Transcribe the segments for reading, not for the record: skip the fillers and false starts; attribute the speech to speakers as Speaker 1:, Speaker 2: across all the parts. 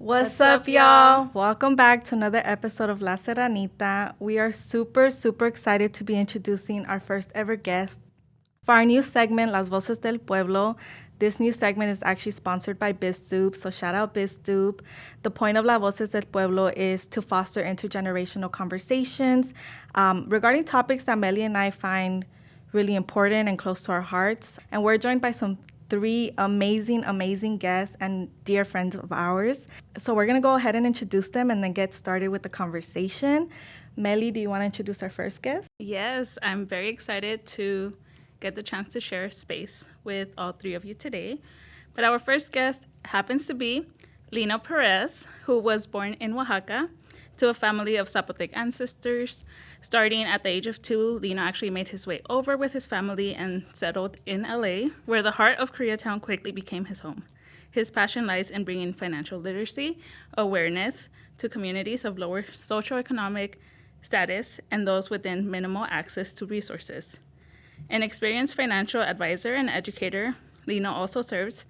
Speaker 1: What's up, y'all? Welcome back to another episode of La Serranita. We are super excited to be introducing our first ever guest for our new segment, Las Voces del Pueblo. This new segment is actually sponsored by Biz Stoop, so shout out Biz Stoop. The point of Las Voces del Pueblo is to foster intergenerational conversations regarding topics that Melly and I find really important and close to our hearts. And we're joined by three amazing guests and dear friends of ours. So we're going to go ahead and introduce them and then get started with the conversation. Melly, do you want to introduce our first guest?
Speaker 2: Yes, I'm very excited to get the chance to share space with all three of you today. But our first guest happens to be Lino Perez, who was born in Oaxaca to a family of Zapotec ancestors. Starting at the age of 2, Lino actually made his way over with his family and settled in LA, where the heart of Koreatown quickly became his home. His passion lies in bringing financial literacy, awareness to communities of lower socioeconomic status and those within minimal access to resources. An experienced financial advisor and educator, Lino also serves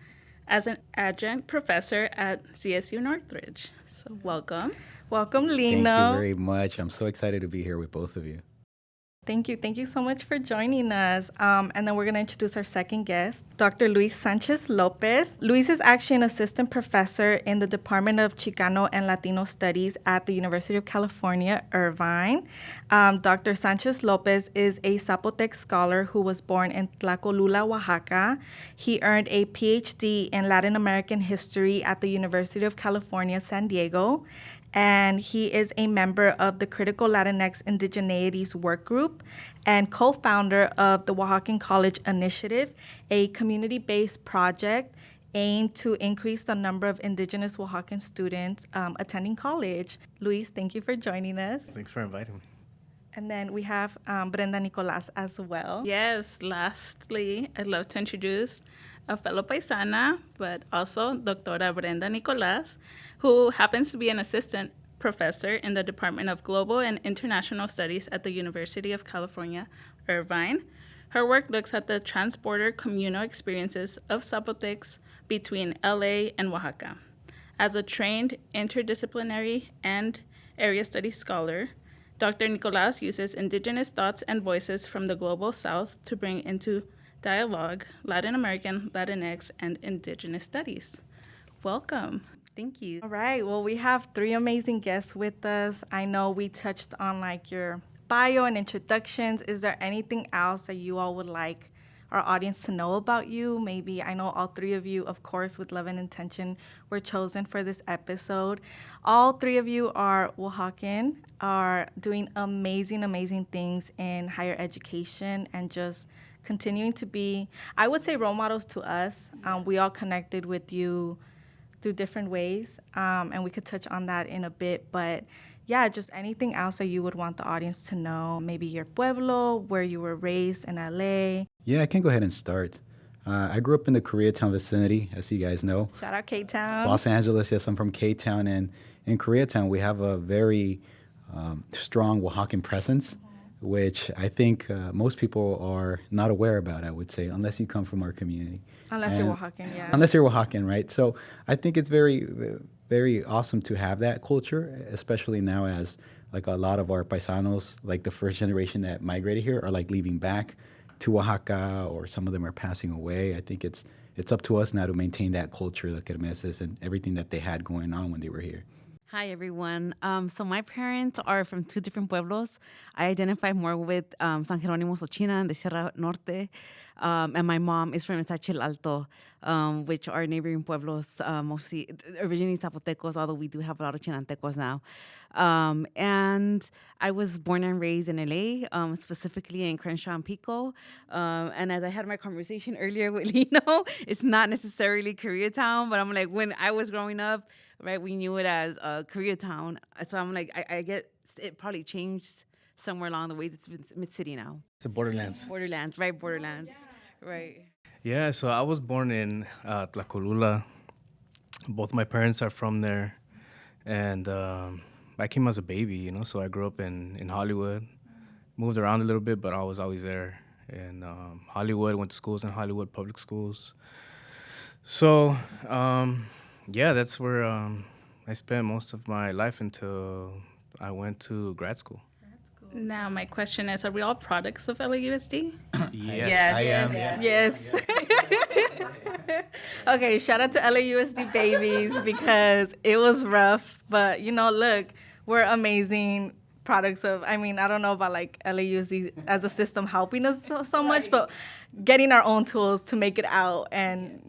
Speaker 2: as an adjunct professor at CSU Northridge. So welcome.
Speaker 1: Welcome, Lino.
Speaker 3: Thank you very much. I'm so excited to be here with both of you.
Speaker 1: Thank you so much for joining us. And then we're going to introduce our second guest, Dr. Luis Sánchez-López. Luis is actually an assistant professor in the Department of Chicano and Latino Studies at the University of California, Irvine. Dr. Sánchez-López is a Zapotec scholar who was born in Tlacolula, Oaxaca. He earned a PhD in Latin American history at the University of California, San Diego. And he is a member of the Critical Latinx Indigeneities Work Group and co-founder of the Oaxacan College Initiative, a community-based project aimed to increase the number of Indigenous Oaxacan students attending college. Luis, thank you for joining us.
Speaker 4: Thanks for inviting me.
Speaker 1: And then we have Brenda Nicolas as well.
Speaker 2: Yes, lastly, I'd love to introduce a fellow paisana, but also Doctora Brenda Nicolas, who happens to be an assistant professor in the Department of Global and International Studies at the University of California, Irvine. Her work looks at the trans-border communal experiences of Zapotecs between LA and Oaxaca. As a trained interdisciplinary and area studies scholar, Dr. Nicolas uses indigenous thoughts and voices from the global south to bring into dialogue Latin American, Latinx, and indigenous studies. Welcome.
Speaker 5: Thank you.
Speaker 1: All right. Well, we have three amazing guests with us. I know we touched on like your bio and introductions. Is there anything else that you all would like our audience to know about you? Maybe I know all three of you, of course, with love and intention, were chosen for this episode. All three of you are Oaxacan, are doing amazing things in higher education and just continuing to be, I would say, role models to us. We all connected with you through different ways, and we could touch on that in a bit. But yeah, just anything else that you would want the audience to know, maybe your pueblo, where you were raised in LA.
Speaker 3: Yeah, I can go ahead and start. I grew up in the Koreatown vicinity, as you guys know.
Speaker 1: Shout out K-Town.
Speaker 3: Los Angeles, yes, I'm from K-Town. And in Koreatown, we have a very strong Oaxacan presence, which I think most people are not aware about, I would say, unless you come from our community.
Speaker 1: Unless you're Oaxacan, yeah.
Speaker 3: Unless you're Oaxacan, right? So I think it's very awesome to have that culture, especially now as like a lot of our paisanos, like the first generation that migrated here, are like leaving back to Oaxaca, or some of them are passing away. I think it's up to us now to maintain that culture, the kermeses, and everything that they had going on when they were here.
Speaker 5: Hi, everyone. So my parents are from two different pueblos. I identify more with San Jerónimo Xochina and the Sierra Norte. And my mom is from Sánchez Alto, which are neighboring pueblos, mostly originally Zapotecos, although we do have a lot of Chinantecos now. And I was born and raised in LA, specifically in Crenshaw and Pico. And as I had my conversation earlier with Lino, it's not necessarily Koreatown, but I'm like, when I was growing up, right, we knew it as Koreatown. So I'm like, I get it probably changed somewhere along the way. It's Mid-City now.
Speaker 4: It's the Borderlands.
Speaker 5: Borderlands, right? Borderlands, right.
Speaker 4: Yeah, so I was born in Tlacolula. Both my parents are from there. And I came as a baby, so I grew up in Hollywood. Moved around a little bit, but I was always there. In Hollywood, went to schools in Hollywood, public schools. So, yeah, that's where I I spent most of my life until I went to grad school.
Speaker 2: Now, my question is, are we all products of LAUSD?
Speaker 4: Yes, I am.
Speaker 1: Yes. Okay, shout out to LAUSD babies because it was rough. But, look, we're amazing products of, I don't know about like LAUSD as a system helping us so much, but getting our own tools to make it out and,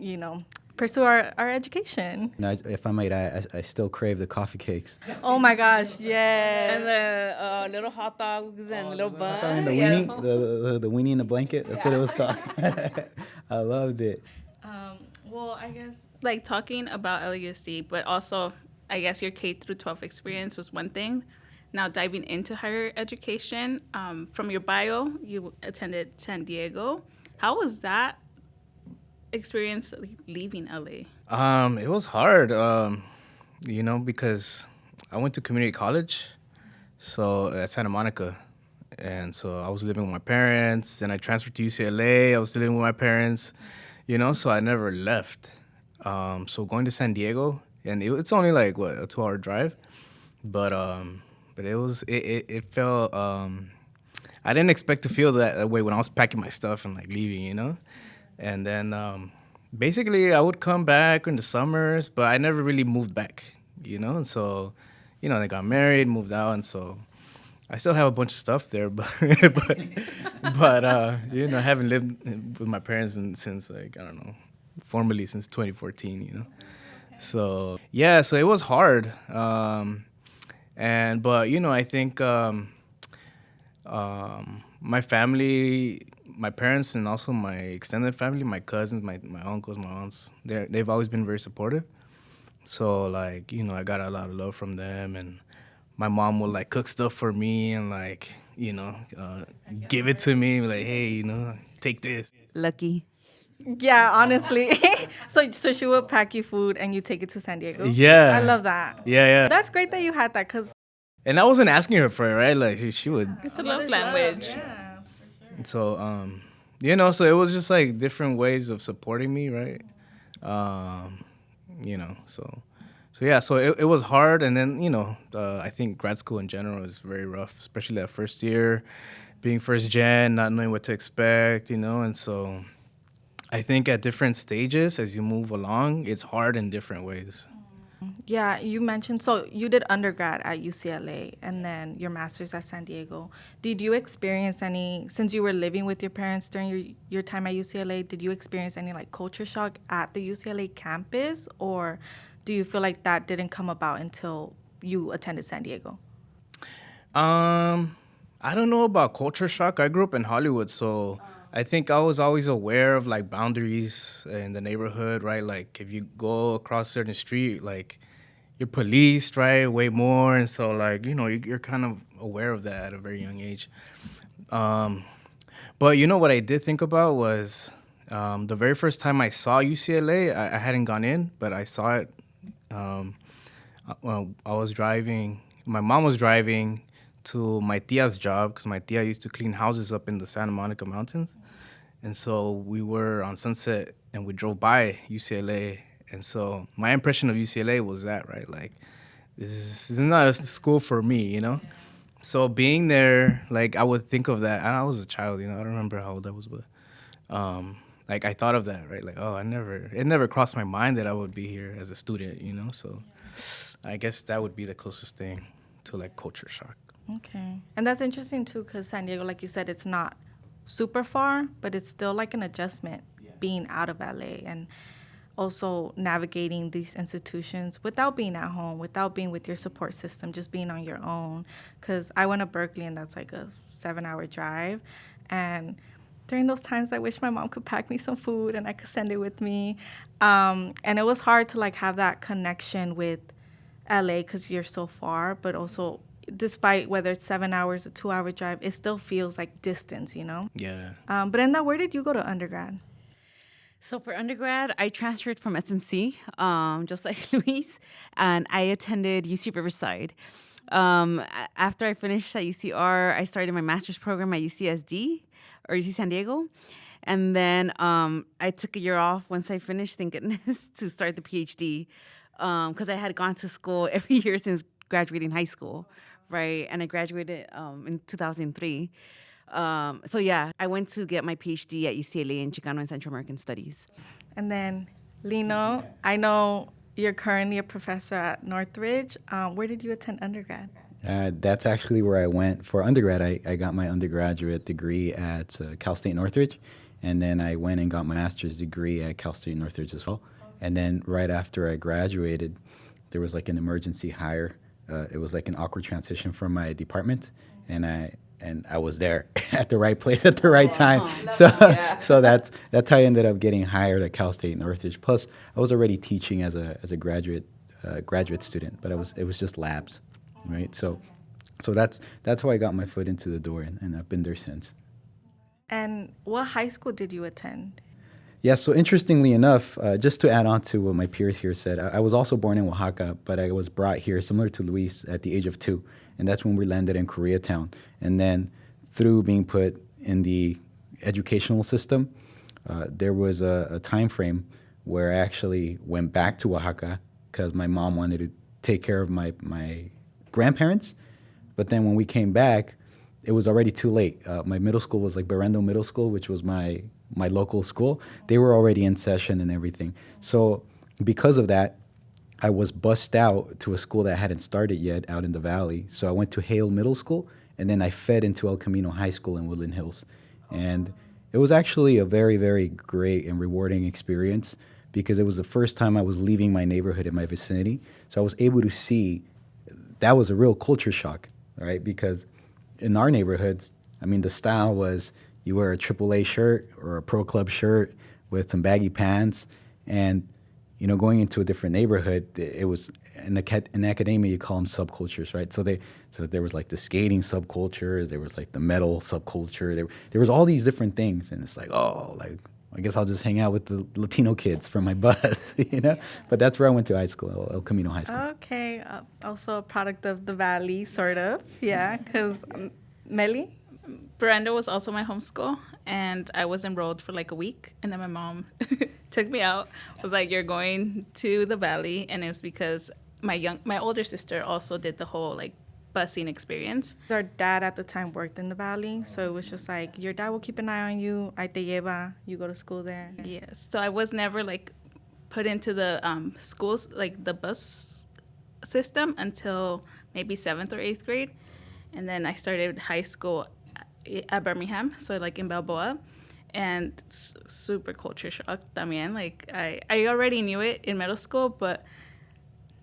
Speaker 1: pursue our education.
Speaker 3: If I might add, I still crave the coffee cakes.
Speaker 1: Oh my gosh, yeah.
Speaker 5: And the little hot dogs and little buns.
Speaker 3: And the weenie, the weenie in the blanket. That's what it was called. I loved it.
Speaker 1: Well, I guess.
Speaker 2: Like talking about LAUSD, but also, I guess your K through 12 experience was one thing. Now diving into higher education, from your bio, you attended San Diego. How was that experience leaving LA?
Speaker 4: It was hard, because I went to community college, so at Santa Monica, and so I was living with my parents. Then I transferred to UCLA. I was still living with my parents, so I never left. So going to San Diego, and it's only like a 2-hour drive, but it felt. I didn't expect to feel that way when I was packing my stuff and like leaving, And then basically I would come back in the summers, but I never really moved back, And so, they got married, moved out, and so I still have a bunch of stuff there, but I haven't lived with my parents since like, I don't know, formally since 2014, So yeah, so it was hard. I think my family, my parents, and also my extended family, my cousins, my uncles, my aunts, they've always been very supportive. So like, I got a lot of love from them, and my mom would like cook stuff for me and like, give it to me, like, hey, take this.
Speaker 5: Lucky.
Speaker 1: Yeah, honestly. So she would pack you food and you take it to San Diego?
Speaker 4: Yeah.
Speaker 1: I love that.
Speaker 4: Yeah.
Speaker 1: That's great that you had that because...
Speaker 4: And I wasn't asking her for it, right? Like she would.
Speaker 2: It's a love language.
Speaker 1: Yeah.
Speaker 4: So, so it was just like different ways of supporting me, right? So it was hard. And then, I think grad school in general is very rough, especially that first year, being first gen, not knowing what to expect, and so I think at different stages as you move along, it's hard in different ways.
Speaker 1: Yeah, you mentioned, so you did undergrad at UCLA and then your master's at San Diego. Did you experience any, since you were living with your parents during your time at UCLA, did you experience any like culture shock at the UCLA campus, or do you feel like that didn't come about until you attended San Diego?
Speaker 4: I don't know about culture shock. I grew up in Hollywood, so I think I was always aware of like boundaries in the neighborhood, right? Like if you go across a certain street, like you're policed, right? Way more. And so like, you're kind of aware of that at a very young age. But what I did think about was the very first time I saw UCLA, I hadn't gone in, but I saw it. I was driving, my mom was driving to my tia's job because my tia used to clean houses up in the Santa Monica Mountains. And so we were on Sunset and we drove by UCLA. And so my impression of UCLA was that, right? Like, this is not a school for me, So being there, like, I would think of that. I was a child, I don't remember how old I was, but like, I thought of that, right? Like, it never crossed my mind that I would be here as a student, So I guess that would be the closest thing to, like, culture shock.
Speaker 1: Okay. And that's interesting, too, because San Diego, like you said, it's not super far, but it's still like an adjustment being out of LA and also navigating these institutions without being at home, without being with your support system, just being on your own. Because I went to Berkeley, and that's like a 7-hour drive. And during those times, I wish my mom could pack me some food and I could send it with me. And it was hard to like have that connection with LA because you're so far, but also despite whether it's 7 hours, a 2-hour drive, it still feels like distance,
Speaker 4: Yeah.
Speaker 1: Brenda, where did you go to undergrad?
Speaker 5: So for undergrad, I transferred from SMC, just like Luis, and I attended UC Riverside. After I finished at UCR, I started my master's program at UCSD, or UC San Diego. And then I took a year off once I finished, thank goodness, to start the PhD. because I had gone to school every year since graduating high school, right? And I graduated in 2003. So yeah, I went to get my PhD at UCLA in Chicano and Central American Studies.
Speaker 1: And then, Lino, I know you're currently a professor at Northridge. Where did you attend undergrad?
Speaker 3: That's actually where I went for undergrad. I got my undergraduate degree at Cal State Northridge, and then I went and got my master's degree at Cal State Northridge as well. And then right after I graduated, there was like an emergency hire. It was like an awkward transition from my department, and I was there at the right place at the right time. So that's how I ended up getting hired at Cal State Northridge. Plus, I was already teaching as a graduate student, but it was just labs, right? So that's how I got my foot into the door, and I've been there since.
Speaker 1: And what high school did you attend?
Speaker 3: Yeah, so interestingly enough, just to add on to what my peers here said, I was also born in Oaxaca, but I was brought here, similar to Luis, at the age of 2. And that's when we landed in Koreatown. And then through being put in the educational system, there was a time frame where I actually went back to Oaxaca because my mom wanted to take care of my grandparents. But then when we came back, it was already too late. My middle school was like Berendo Middle School, which was my local school. They were already in session and everything. So because of that, I was bussed out to a school that hadn't started yet out in the valley. So I went to Hale Middle School, and then I fed into El Camino High School in Woodland Hills. And it was actually a very, very great and rewarding experience because it was the first time I was leaving my neighborhood in my vicinity. So I was able to see that was a real culture shock, right? Because in our neighborhoods, I mean, the style was you wear a AAA shirt or a Pro Club shirt with some baggy pants, and going into a different neighborhood, it was in academia you call them subcultures, right? So there was like the skating subculture, there was like the metal subculture, there was all these different things, and it's like, oh, like I guess I'll just hang out with the Latino kids from my bus, But that's where I went to high school, El Camino High School.
Speaker 1: Okay, also a product of the valley, sort of, yeah. Because Melly.
Speaker 2: Brenda was also my homeschool, and I was enrolled for like a week, and then my mom took me out, was like, you're going to the valley, and it was because my older sister also did the whole like busing experience.
Speaker 1: Our dad at the time worked in the valley, so it was just like, your dad will keep an eye on you, ahí te lleva, you go to school there.
Speaker 2: Yes, so I was never like put into the schools, like the bus system until maybe 7th or 8th grade, and then I started high school at Birmingham, so like in Balboa, and super culture shock también. Like I already knew it in middle school, but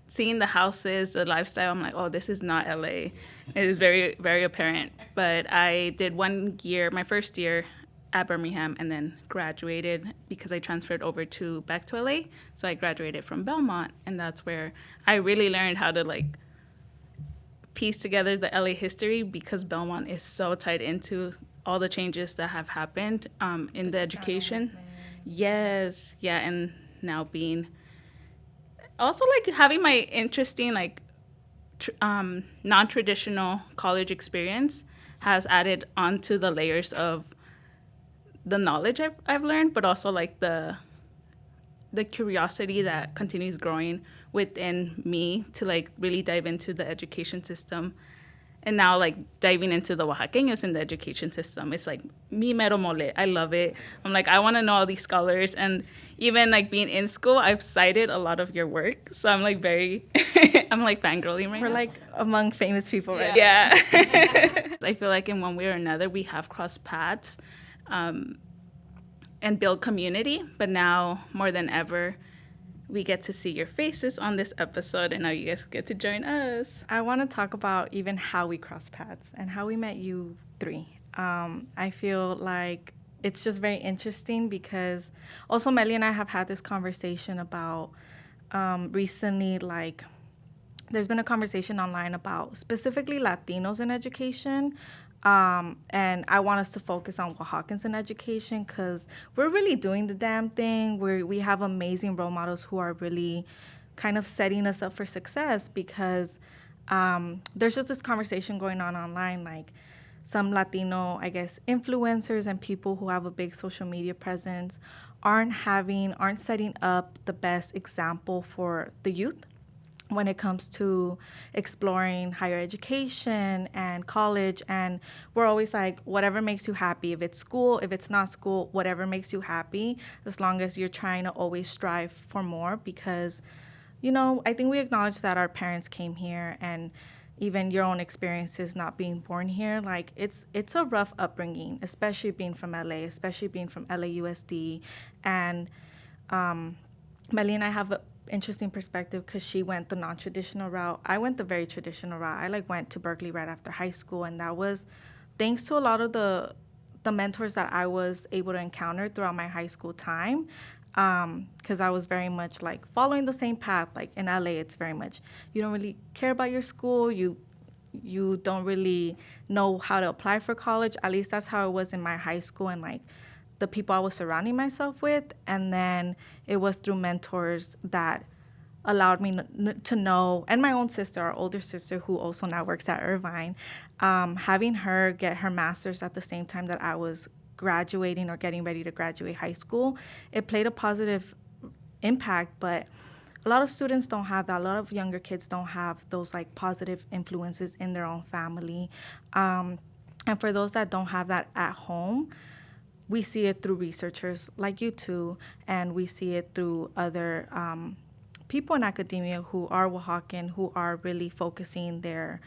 Speaker 2: seeing the houses, the lifestyle, I'm like, oh, this is not LA. It is very, very apparent. But I did 1 year, my first year at Birmingham, and then graduated because I transferred over back to LA. So I graduated from Belmont, and that's where I really learned how to like piece together the LA history, because Belmont is so tied into all the changes that have happened in the education. Yes, yeah, and now being also like having my interesting like non-traditional college experience has added onto the layers of the knowledge I've learned, but also like the curiosity that continues growing within me to like really dive into the education system. And now like diving into the Oaxaqueños in the education system, it's like mi mero mole. I love it. I'm like, I want to know all these scholars. And even like being in school, I've cited a lot of your work. So I'm like I'm like fangirling right now.
Speaker 1: We're like among famous people, right?
Speaker 2: Yeah. I feel like in one way or another, we have crossed paths and build community. But now more than ever, we get to see your faces on this episode, and now you guys get to join us.
Speaker 1: I want to talk about even how we crossed paths and how we met you three. I feel like it's just very interesting because also Melly and I have had this conversation about recently, like there's been a conversation online about specifically Latinos in education. And I want us to focus on Oaxacans in education because we're really doing the damn thing. We have amazing role models who are really kind of setting us up for success because there's just this conversation going on online. Like some Latino, I guess, influencers and people who have a big social media presence aren't setting up the best example for the youth when it comes to exploring higher education and college. And we're always like, whatever makes you happy. If it's school, if it's not school, whatever makes you happy, as long as you're trying to always strive for more. Because, I think we acknowledge that our parents came here, and even your own experiences not being born here, like it's a rough upbringing, especially being from LA, especially being from LAUSD. And Melly and I have a interesting perspective because she went the non-traditional route. I went the very traditional route. I went to Berkeley right after high school, and that was thanks to a lot of the mentors that I was able to encounter throughout my high school time, because I was very much following the same path. Like in LA, it's very much you don't really care about your school. You don't really know how to apply for college. At least that's how it was in my high school and the people I was surrounding myself with. And then it was through mentors that allowed me to know, and my own sister, our older sister, who also now works at Irvine, having her get her master's at the same time that I was graduating or getting ready to graduate high school, it played a positive impact. But a lot of students don't have that. A lot of younger kids don't have those positive influences in their own family. And for those that don't have that at home, we see it through researchers like you two, and we see it through other people in academia who are Oaxacan, who are really focusing their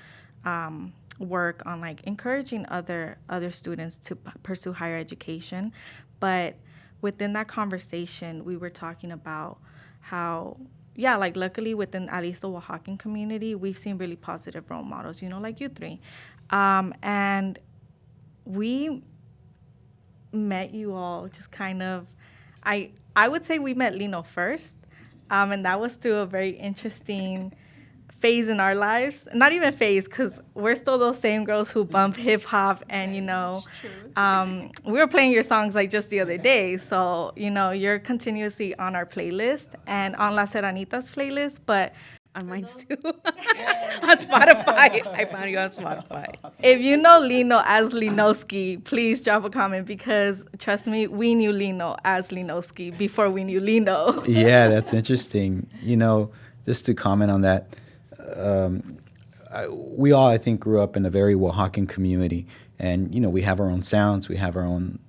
Speaker 1: work on encouraging other students to pursue higher education. But within that conversation, we were talking about how, luckily within at least the Oaxacan community, we've seen really positive role models, like you three. And we met you all just kind of, I would say we met Lino first, and that was through a very interesting phase in our lives. Not even phase, because we're still those same girls who bump hip hop, and we were playing your songs just the other day, so you're continuously on our playlist and on La Serranitas playlist, but
Speaker 5: on mine too. On Spotify. I found you on Spotify.
Speaker 1: If you know Lino as Linoski, please drop a comment, because trust me, we knew Lino as Linoski before we knew Lino.
Speaker 3: Yeah, that's interesting. Just to comment on that, we all, I think, grew up in a very Oaxacan community. And, we have our own sounds. We have our own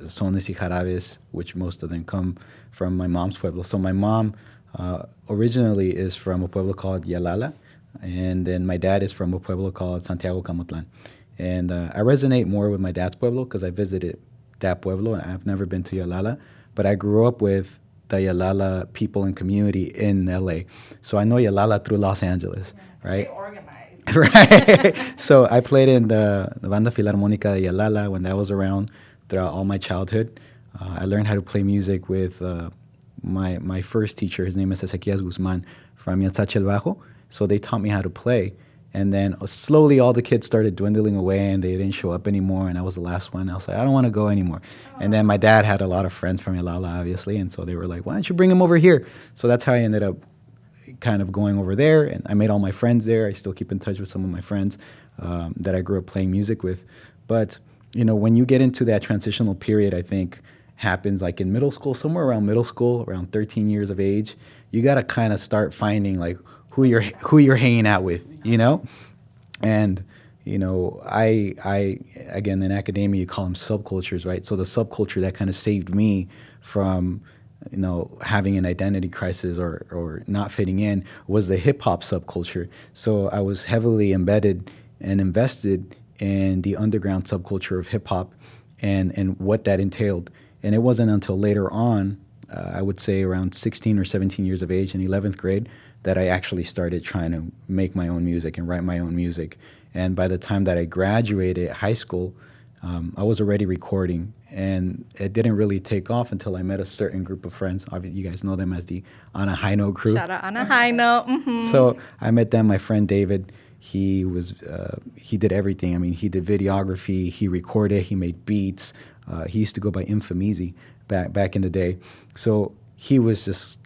Speaker 3: sones y jarabes, which most of them come from my mom's pueblo. So my mom originally is from a pueblo called Yalala, and then my dad is from a pueblo called Santiago Camotlan. And I resonate more with my dad's pueblo because I visited that pueblo, and I've never been to Yalala, but I grew up with the Yalala people and community in LA. So I know Yalala through Los Angeles, right?
Speaker 1: Very organized.
Speaker 3: Right. So I played in the Banda Filarmónica de Yalala when that was around throughout all my childhood. I learned how to play music with my first teacher. His name is Ezequiel Guzman from Sánchez-López. So they taught me how to play. And then slowly all the kids started dwindling away, and they didn't show up anymore, and I was the last one. I was like, I don't want to go anymore. And then my dad had a lot of friends from Yalala, obviously, and so they were like, why don't you bring them over here? So that's how I ended up kind of going over there, and I made all my friends there. I still keep in touch with some of my friends that I grew up playing music with. But, when you get into that transitional period, I think happens in middle school, somewhere around middle school, around 13 years of age, you got to kind of start finding who you're hanging out with, And, I again, in academia, you call them subcultures, right? So the subculture that kind of saved me from, having an identity crisis or not fitting in was the hip hop subculture. So I was heavily embedded and invested in the underground subculture of hip hop and what that entailed. And it wasn't until later on, I would say around 16 or 17 years of age in 11th grade, that I actually started trying to make my own music and write my own music. And by the time that I graduated high school, I was already recording, and it didn't really take off until I met a certain group of friends. Obviously, you guys know them as the Ana Hino crew.
Speaker 1: Shout out Ana Hino. Mm-hmm.
Speaker 3: So I met them. My friend David, he did everything. I mean, he did videography, he recorded, he made beats. He used to go by Infamizi back in the day. So he was just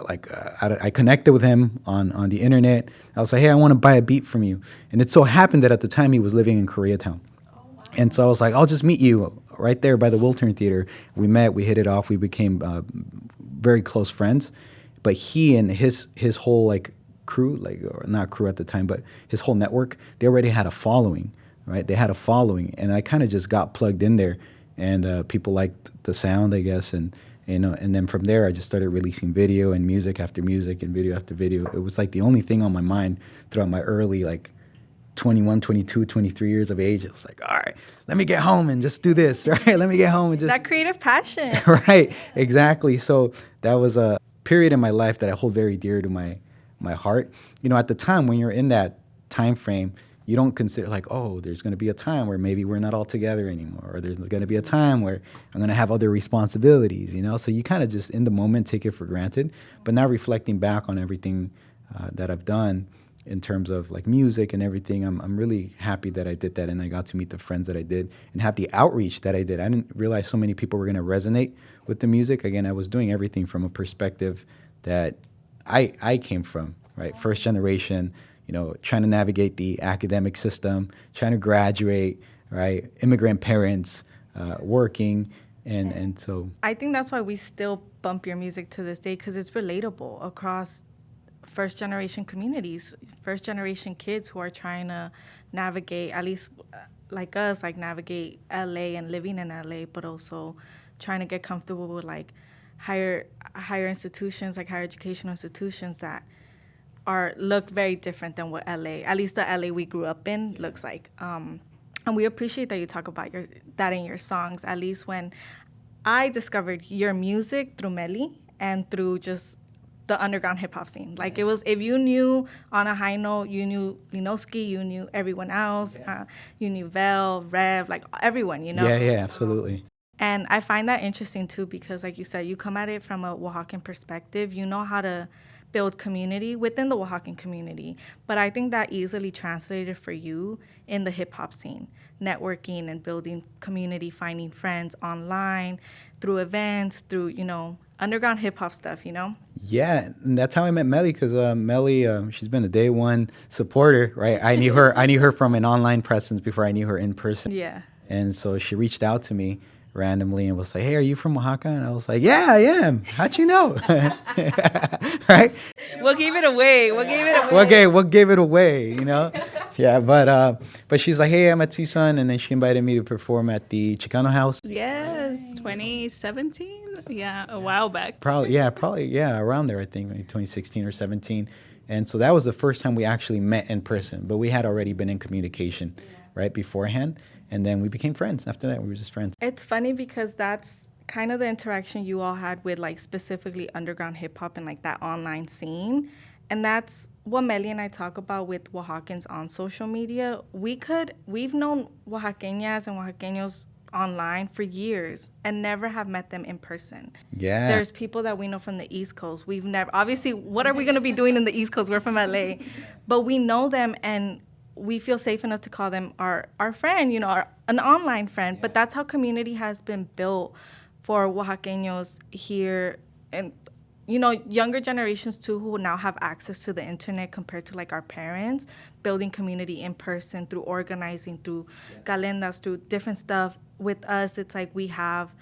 Speaker 3: I connected with him on the internet. I was like, hey, I want to buy a beat from you. And it so happened that at the time he was living in Koreatown.
Speaker 1: Oh, wow.
Speaker 3: And so I was like, I'll just meet you right there by the Wiltern Theater. We met, we hit it off, we became very close friends. But he and his whole like crew, like, or not crew at the time, but his whole network, they already had a following, right? They had a following, and I kind of just got plugged in there, and people liked the sound, I guess, and and then from there I just started releasing video and music after music and video after video. It was like the only thing on my mind throughout my early like 21, 22, 23 years of age. It was like, all right, let me get home and just do this, right? Let me get home and just...
Speaker 1: That creative passion.
Speaker 3: Right, exactly. So that was a period in my life that I hold very dear to my heart. You know, at the time when you're in that time frame, you don't consider like, oh, there's going to be a time where maybe we're not all together anymore, or there's going to be a time where I'm going to have other responsibilities, you know? So you kind of just in the moment take it for granted. But now reflecting back on everything that I've done, in terms of like music and everything, I'm really happy that I did that, and I got to meet the friends that I did and have the outreach that I did. I didn't realize so many people were going to resonate with the music. Again, I was doing everything from a perspective that I came from, right? First generation, you know, trying to navigate the academic system, trying to graduate, right? Immigrant parents, working, and so.
Speaker 1: I think that's why we still bump your music to this day, because it's relatable across first generation communities, first generation kids who are trying to navigate, at least like us, like navigate LA and living in LA, but also trying to get comfortable with like higher institutions, like higher educational institutions that look very different than what LA, at least the LA we grew up in, looks like. And we appreciate that you talk about that in your songs. At least when I discovered your music through Melly and through just the underground hip hop scene. Like it was, if you knew On a High Note, you knew Linoski, you knew everyone else, you knew Vel, Rev, like everyone, you know?
Speaker 3: Yeah, absolutely.
Speaker 1: And I find that interesting too, because like you said, you come at it from a Oaxacan perspective. You know how to build community within the Oaxacan community. But I think that easily translated for you in the hip hop scene, networking and building community, finding friends online, through events, through, you know, underground hip hop stuff, you know?
Speaker 3: Yeah, and that's how I met Melly, because Melly, she's been a day one supporter, right? I knew her from an online presence before I knew her in person.
Speaker 1: Yeah.
Speaker 3: And so she reached out to me randomly and was like, hey, are you from Oaxaca? And I was like, yeah, I am. How'd you know? Right?
Speaker 5: We'll give it away.
Speaker 3: What gave it away, you know? Yeah, but she's like, hey, I'm at Tisan, and then she invited me to perform at the Chicano House.
Speaker 2: Yes, 2017. Yeah, a while back.
Speaker 3: Probably, around there, I think, maybe 2016 or 17. And so that was the first time we actually met in person, but we had already been in communication, right, beforehand. And then we became friends. After that, we were just friends.
Speaker 1: It's funny because that's kind of the interaction you all had with like specifically underground hip hop and like that online scene. And that's what Melly and I talk about with Oaxacans on social media. We've known Oaxaqueñas and Oaxaqueños online for years and never have met them in person.
Speaker 3: Yeah.
Speaker 1: There's people that we know from the East Coast. We've never, obviously, what are we going to be doing in the East Coast? We're from LA. But we know them, and we feel safe enough to call them our friend, you know, an online friend. But that's how community has been built for Oaxaqueños here, and, you know, younger generations too, who now have access to the internet compared to like our parents, building community in person through organizing, through calendas, through different stuff. With us, it's like we have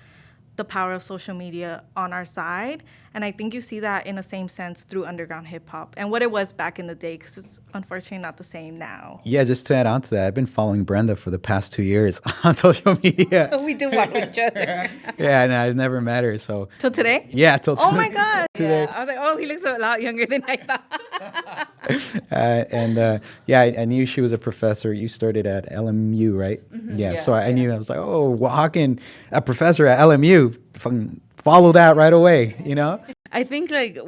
Speaker 1: the power of social media on our side. And I think you see that in the same sense through underground hip hop and what it was back in the day, because it's unfortunately not the same now.
Speaker 3: Yeah, just to add on to that, I've been following Brenda for the past 2 years on social media.
Speaker 5: We do follow each other.
Speaker 3: Yeah, and I've never met her, so.
Speaker 1: Till today?
Speaker 3: Yeah, till
Speaker 1: Oh my God.
Speaker 3: today.
Speaker 5: Yeah, I was like, oh, he looks a lot younger than I thought.
Speaker 3: I knew she was a professor. You started at LMU, right? Mm-hmm. Yeah, so I knew, I was like, oh, Oaxacan, a professor at LMU. Fucking follow that right away, you know?
Speaker 5: I think like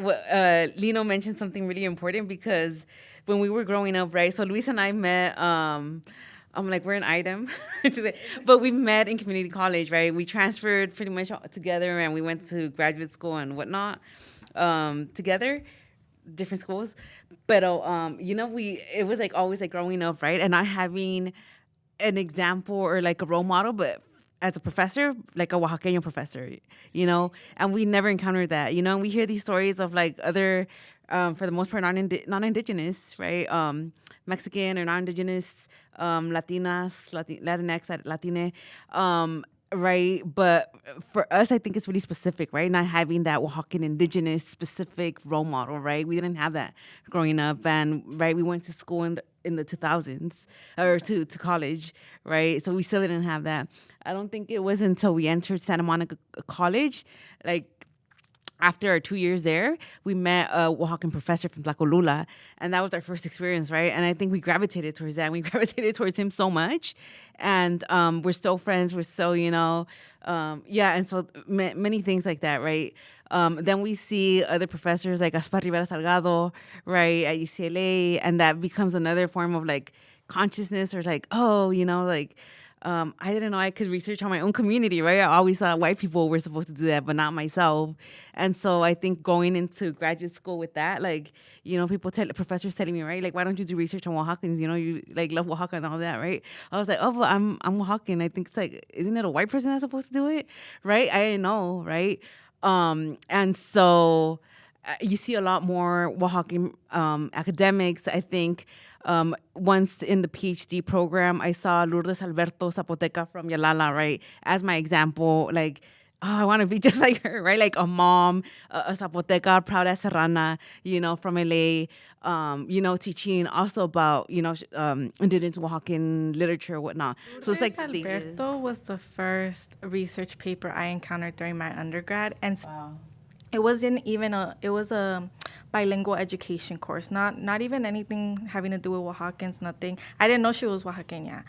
Speaker 5: Lino mentioned something really important, because when we were growing up, right? So Luis and I met, I'm like, we're an item, but we met in community college, right? We transferred pretty much together, and we went to graduate school and whatnot together, different schools. But, you know, it was like always like growing up, right? And not having an example or like a role model, but as a professor, like a Oaxaqueño professor, you know, and we never encountered that, you know, and we hear these stories of like other for the most part, non-indigenous, right? Mexican or non-indigenous, Latinas, Latinx, Latine, right? But for us, I think it's really specific, right? Not having that Oaxacan indigenous specific role model, right? We didn't have that growing up, and right, we went to school in the 2000s or to college, right? So we still didn't have that. I don't think it was until we entered Santa Monica College, like after our 2 years there, we met a Oaxacan professor from Tlacolula, and that was our first experience, right? And I think we gravitated towards that. And we gravitated towards him so much, and we're still friends. We're still, and so many things like that, right? Then we see other professors like Gaspar Rivera Salgado, right, at UCLA, and that becomes another form of like consciousness or like, I didn't know I could research on my own community, right? I always thought white people were supposed to do that, but not myself. And so I think going into graduate school with that, professors telling me, right, like, why don't you do research on Oaxacans? You like love Oaxaca and all that, right? I was like, oh, well, I'm Oaxacan. I think it's like, isn't it a white person that's supposed to do it, right? I didn't know, right? And so you see a lot more Oaxacan academics, I think. Once in the PhD program, I saw Lourdes Alberto Zapoteca from Yalala, right, as my example. Like, oh, I want to be just like her, right? Like a mom, a Zapoteca, proud as Serrana, from LA, teaching also about, indigenous Oaxacan literature, whatnot. So it's like
Speaker 1: Lourdes
Speaker 5: stages.
Speaker 1: Alberto was the first research paper I encountered during my undergrad, and
Speaker 5: Wow.
Speaker 1: it wasn't even it was a bilingual education course, not even anything having to do with Oaxacans, nothing. I didn't know she was Oaxaqueña.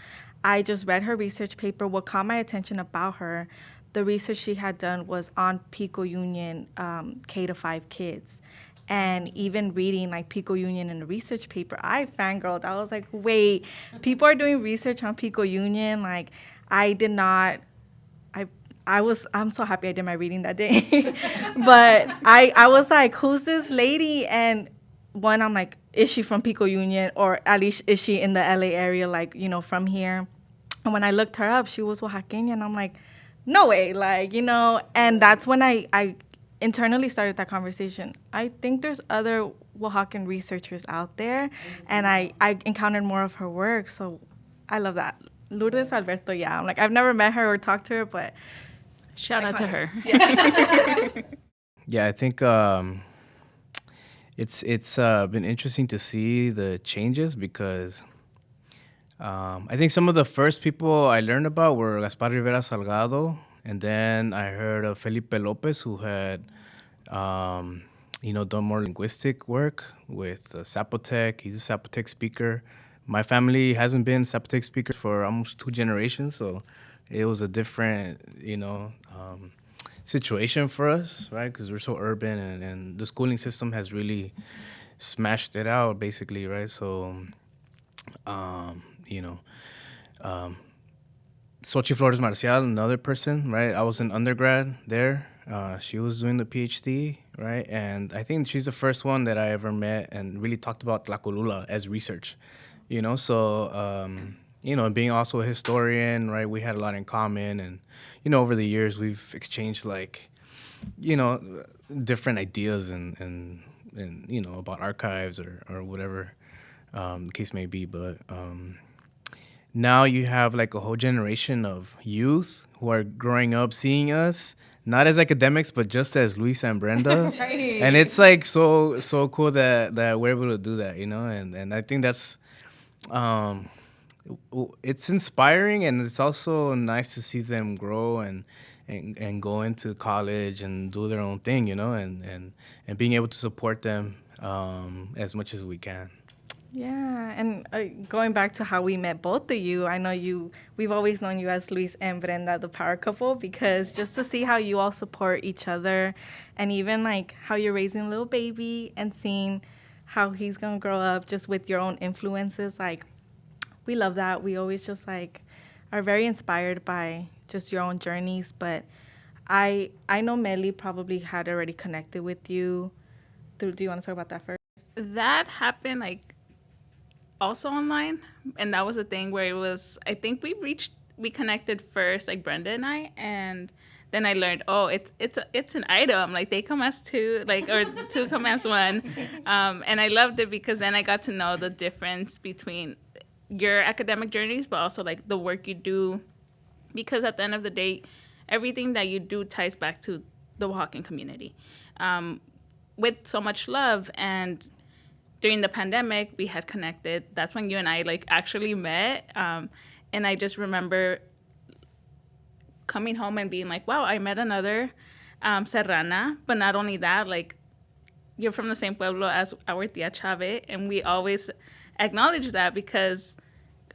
Speaker 1: I just read her research paper. What caught my attention about her, the research she had done was on Pico Union K to 5 kids. And even reading like Pico Union in the research paper, I fangirled. I was like, wait, people are doing research on Pico Union? Like, I did not, I'm so happy I did my reading that day. But I was like, who's this lady? And one, I'm like, is she from Pico Union? Or at least is she in the LA area, like, from here? And when I looked her up, she was Oaxaqueña. And I'm like, no way, like, and that's when I internally started that conversation. I think there's other Oaxacan researchers out there, and I encountered more of her work. So I love that. Lourdes Alberto, yeah. I'm like, I've never met her or talked to her, but
Speaker 2: Shout out to her.
Speaker 4: Yeah, I think it's been interesting to see the changes because I think some of the first people I learned about were Gaspar Rivera Salgado, and then I heard of Felipe Lopez, who had done more linguistic work with Zapotec. He's a Zapotec speaker. My family hasn't been Zapotec speakers for almost 2 generations, so it was a different, situation for us, right? Because we're so urban, and the schooling system has really smashed it out, basically, right? So, Xochitl Flores Marcial, another person, right? I was an undergrad there. She was doing the PhD, right? And I think she's the first one that I ever met and really talked about Tlacolula as research, So, being also a historian, right? We had a lot in common, and over the years we've exchanged different ideas and about archives or whatever the case may be. But now you have like a whole generation of youth who are growing up seeing us not as academics but just as Luis and Brenda. Right. And it's like so cool that we're able to do that, and I think that's it's inspiring, and it's also nice to see them grow and go into college and do their own thing, and being able to support them as much as we can.
Speaker 1: Yeah, and going back to how we met both of you, I know we've always known you as Luis and Brenda, the power couple, because just to see how you all support each other, and even like how you're raising a little baby and seeing how he's gonna grow up just with your own influences, like, we love that. We always just like are very inspired by just your own journeys. But I know Melly probably had already connected with you. Do you want to talk about that first?
Speaker 2: That happened like also online, and that was the thing where it was, I think we connected first, like Brenda and I, and then I learned, oh, it's an item. Like they come as two, like, or two come as one. And I loved it because then I got to know the difference between your academic journeys, but also like the work you do. Because at the end of the day, everything that you do ties back to the Oaxacan community. With so much love, and during the pandemic, we had connected. That's when you and I like actually met. And I just remember coming home and being like, wow, I met another Serrana. But not only that, like, you're from the same pueblo as our tia Chave. And we always acknowledge that because,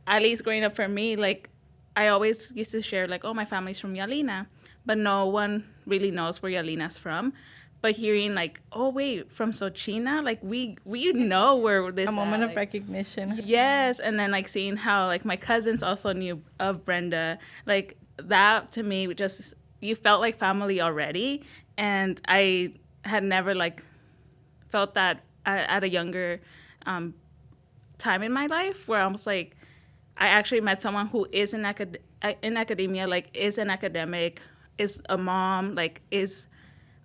Speaker 2: at least growing up for me, like, I always used to share, like, oh, my family's from Yalina. But no one really knows where Yalina's from. But hearing, like, oh, wait, from Xochina? Like, we know where this is.
Speaker 1: A moment of recognition.
Speaker 2: Yes. And then, like, seeing how, like, my cousins also knew of Brenda. Like, that, to me, just, you felt like family already. And I had never, like, felt that at a younger time in my life where I was like, I actually met someone who is in academia, like, is an academic, is a mom, like, is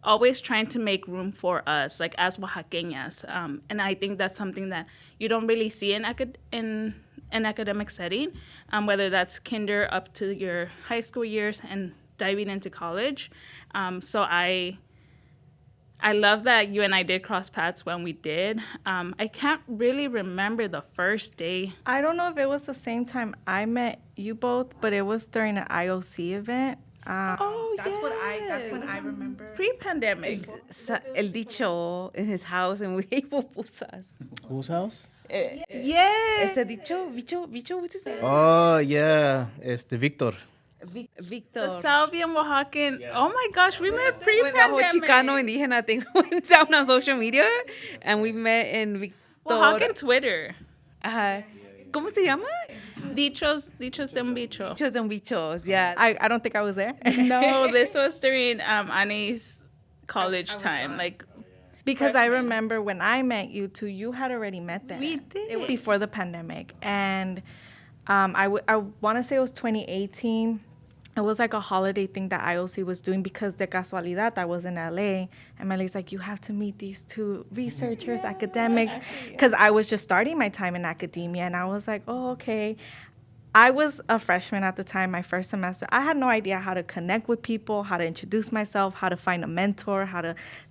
Speaker 2: always trying to make room for us, like, as Oaxaqueñas. And I think that's something that you don't really see in an academic setting, whether that's kinder up to your high school years and diving into college. So I love that you and I did cross paths when we did. I can't really remember the first day.
Speaker 1: I don't know if it was the same time I met you both, but it was during an IOC event. That's what I remember.
Speaker 2: Pre-pandemic.
Speaker 5: El dicho in his house and we ate pupusas.
Speaker 4: Whose house?
Speaker 2: Yes.
Speaker 5: Ese bicho, what's his name?
Speaker 4: Oh, yeah. It's the Victor.
Speaker 5: Victor.
Speaker 2: The Salvian Oaxacan. Yeah. Oh my gosh, we met
Speaker 5: When the whole
Speaker 2: pre-pandemic.
Speaker 5: Chicano indígena thing went down on social media, and we met in Victor.
Speaker 2: Oaxacan Twitter.
Speaker 5: ¿Cómo se llama?
Speaker 2: Dichos de un bicho.
Speaker 5: Bichos and bichos, yeah.
Speaker 1: I don't think I was there.
Speaker 2: No, this was during Aní's college time. Like,
Speaker 1: because I remember when I met you two, you had already met them.
Speaker 2: We did.
Speaker 1: It was before the pandemic. And I want to say it was 2018. It was like a holiday thing that IOC was doing because de casualidad I was in LA. And Melly's like, you have to meet these two researchers, academics. Because I was just starting my time in academia. And I was like, oh, okay. I was a freshman at the time, my first semester. I had no idea how to connect with people, how to introduce myself, how to find a mentor,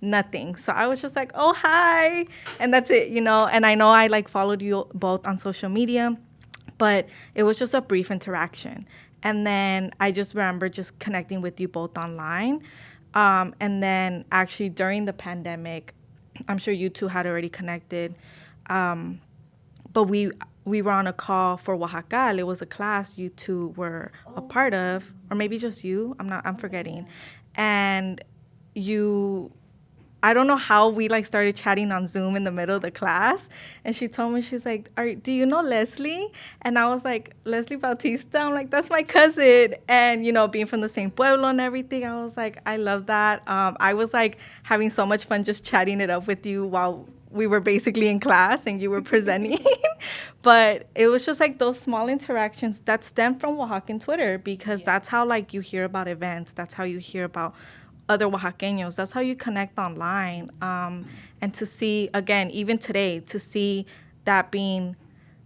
Speaker 1: nothing. So I was just like, oh, hi. And that's it, you know. And I know I like followed you both on social media, but it was just a brief interaction. And then I just remember just connecting with you both online. And then actually during the pandemic, I'm sure you two had already connected. But we were on a call for Oaxacal. It was a class you two were a part of, or maybe just you. I'm forgetting. And I don't know how we like started chatting on Zoom in the middle of the class. And she told me, she's like, do you know Leslie? And I was like, Leslie Bautista? I'm like, that's my cousin. And, you know, being from the same pueblo and everything, I was like, I love that. I was like having so much fun just chatting it up with you while we were basically in class and you were presenting. But it was just like those small interactions that stem from Oaxacan Twitter, because that's how like you hear about events. That's how you hear about other Oaxaqueños. That's how you connect online. And to see, again, even today, to see that being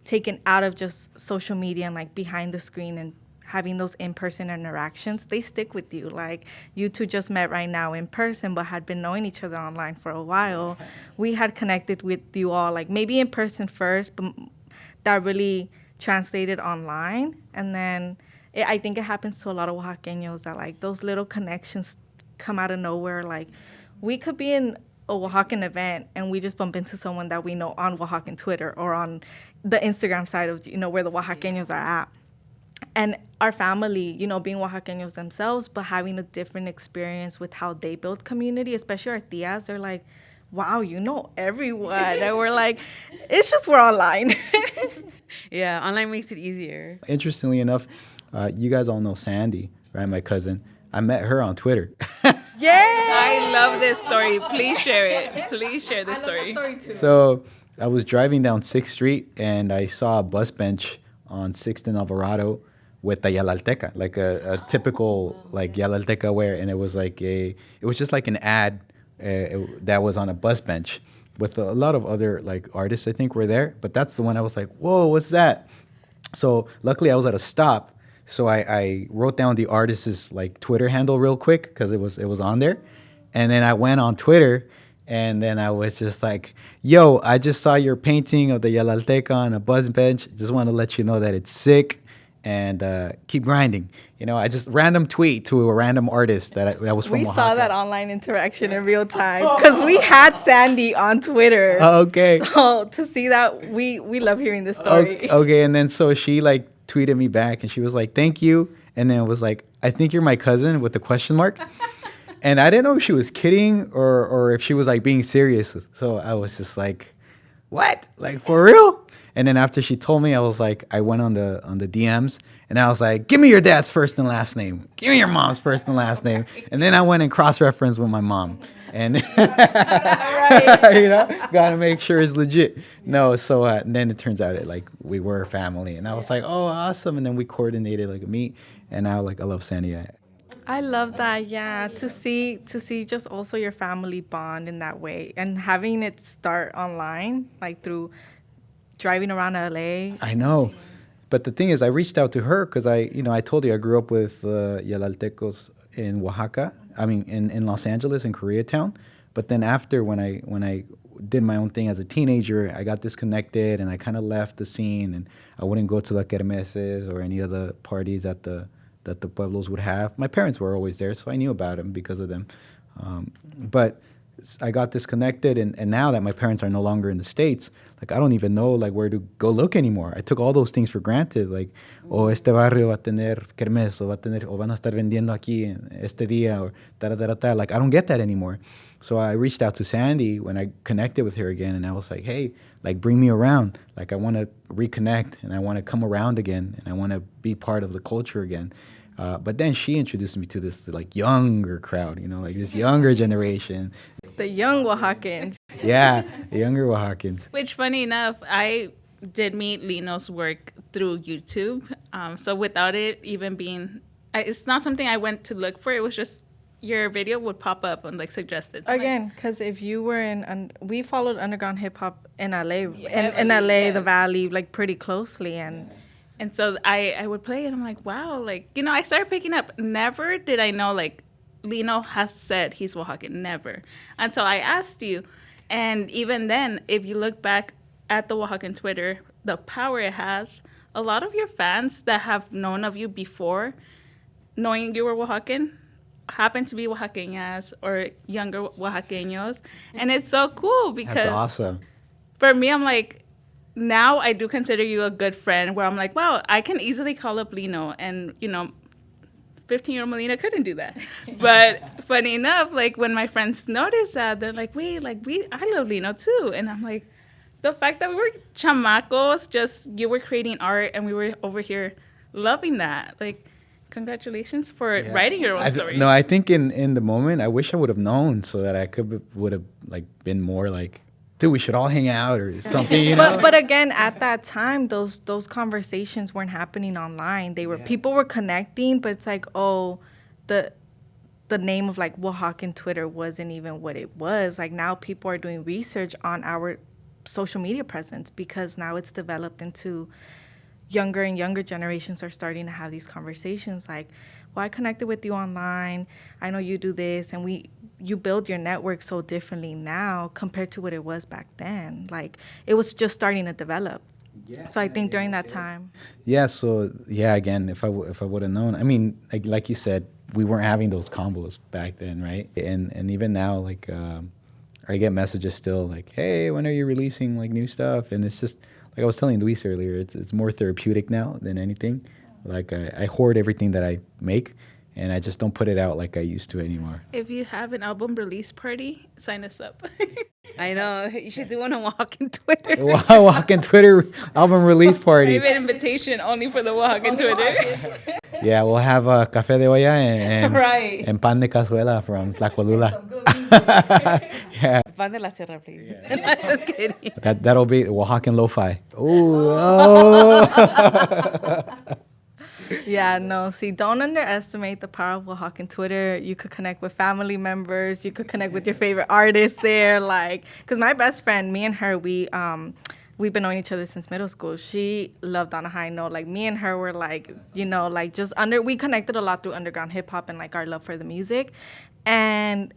Speaker 1: taken out of just social media and like behind the screen and having those in-person interactions, they stick with you. Like, you two just met right now in person, but had been knowing each other online for a while. We had connected with you all, like maybe in person first, but that really translated online. And then I think it happens to a lot of Oaxaqueños that like those little connections come out of nowhere. Like, we could be in a Oaxacan event and we just bump into someone that we know on Oaxacan Twitter or on the Instagram side of, you know, where the Oaxaqueños are at. And our family, you know, being Oaxaqueños themselves, but having a different experience with how they build community, especially our tias, they're like, wow, you know everyone. And we're like, it's just we're online.
Speaker 5: Yeah, online makes it easier.
Speaker 3: Interestingly enough, you guys all know Sandy, right? My cousin. I met her on Twitter.
Speaker 2: Yeah, I love this story. Please share it. Please share this story.
Speaker 1: I love the story too.
Speaker 3: So I was driving down 6th Street and I saw a bus bench on 6th and Alvarado with the yalalteca, like a typical like yalalteca wear, and it was just like an ad that was on a bus bench with a lot of other like artists I think were there, but that's the one I was like, whoa, what's that? So luckily I was at a stop, so I wrote down the artist's like Twitter handle real quick because it was on there, and then I went on Twitter. And then I was just like, yo, I just saw your painting of the Yalalteca on a bus bench. Just want to let you know that it's sick and keep grinding. You know, I just random tweet to a random artist that was from Oaxaca.
Speaker 1: We saw that online interaction in real time because we had Sandy on Twitter.
Speaker 3: Okay.
Speaker 1: So to see that, we love hearing this story.
Speaker 3: Okay, and then so she like tweeted me back and she was like, thank you. And then it was like, I think you're my cousin with the question mark. And I didn't know if she was kidding or if she was like being serious. So I was just like, what? Like for real? And then after she told me, I was like, I went on the DMs and I was like, give me your dad's first and last name. Give me your mom's first and last name. And then I went and cross-referenced with my mom. And you know, gotta make sure it's legit. No, so and then it turns out we were a family. And I was like, oh, awesome. And then we coordinated like a meet. And now like I love Sandy.
Speaker 1: I love that, yeah. To see just also your family bond in that way and having it start online, like through driving around LA.
Speaker 3: I know. But the thing is, I reached out to her because I told you I grew up with Yalaltecos in Oaxaca. I mean, in Los Angeles, in Koreatown. But then after, when I did my own thing as a teenager, I got disconnected and I kind of left the scene and I wouldn't go to the kermeses or any other parties that the pueblos would have. My parents were always there, so I knew about them because of them. But I got disconnected, and now that my parents are no longer in the States, like I don't even know like where to go look anymore. I took all those things for granted, like este barrio va a tener kermes, o van a estar vendiendo aquí este día, or da. Like I don't get that anymore. So I reached out to Sandy when I connected with her again, and I was like, hey, like bring me around. Like I want to reconnect, and I want to come around again, and I want to be part of the culture again. But then she introduced me to this like younger crowd, you know, like this younger generation.
Speaker 1: The young Oaxacans.
Speaker 3: Yeah, the younger Oaxacans.
Speaker 2: Which, funny enough, I did meet Lino's work through YouTube. So without it even being, it's not something I went to look for. It was just your video would pop up and like suggested.
Speaker 1: Again, because if you were we followed underground hip hop in LA, in LA,
Speaker 2: yes.
Speaker 1: the Valley, like pretty closely,
Speaker 2: And so I would play it. I'm like, wow, like, you know, I started picking up. Never did I know, like, Lino has said he's Oaxacan. Never. Until I asked you. And even then, if you look back at the Oaxacan Twitter, the power it has, a lot of your fans that have known of you before, knowing you were Oaxacan, happen to be Oaxaqueñas or younger Oaxaqueños. And it's so cool because...
Speaker 3: That's awesome.
Speaker 2: For me, I'm like... Now I do consider you a good friend where I'm like, wow, I can easily call up Lino. And, you know, 15-year-old Melina couldn't do that. But funny enough, like when my friends notice that, they're like, wait, like I love Lino too. And I'm like, the fact that we were chamacos, just you were creating art and we were over here loving that. Like, congratulations for writing your own story.
Speaker 3: No, I think in the moment, I wish I would have known so that I would have like been more like, dude, we should all hang out or something, you know?
Speaker 1: But again, at that time, those conversations weren't happening online. People were connecting, but it's like, oh, the name of like Oaxacan Twitter wasn't even what it was. Like now people are doing research on our social media presence because now it's developed into younger and younger generations are starting to have these conversations like, well, I connected with you online. I know you do this. And you build your network so differently now compared to what it was back then. Like it was just starting to develop. Yeah, so I think during that time.
Speaker 3: Yeah. So yeah, again, if I would have known, I mean, like you said, we weren't having those combos back then, right? And even now, like I get messages still like, hey, when are you releasing like new stuff? And it's just like I was telling Luis earlier, it's more therapeutic now than anything. Like I hoard everything that I make, and I just don't put it out like I used to anymore.
Speaker 2: If you have an album release party, sign us up.
Speaker 5: I know. You should do one on Oaxacan Twitter.
Speaker 3: Oaxacan Twitter album release party.
Speaker 2: Maybe an invitation only for the Oaxacan Twitter.
Speaker 3: Yeah, we'll have café de olla and
Speaker 2: right.
Speaker 3: And pan de cazuela from Tlacolula. Yeah.
Speaker 5: Pan de la Sierra, please. Yeah. Just kidding.
Speaker 3: That'll be Oaxacan lo-fi. Ooh, oh.
Speaker 1: Yeah, no, see, don't underestimate the power of Oaxacan Twitter. You could connect with family members. You could connect with your favorite artists there. Like, because my best friend, me and her, we've been knowing each other since middle school. She loved On a High Note. Like, me and her were like, like just we connected a lot through underground hip hop and like our love for the music. And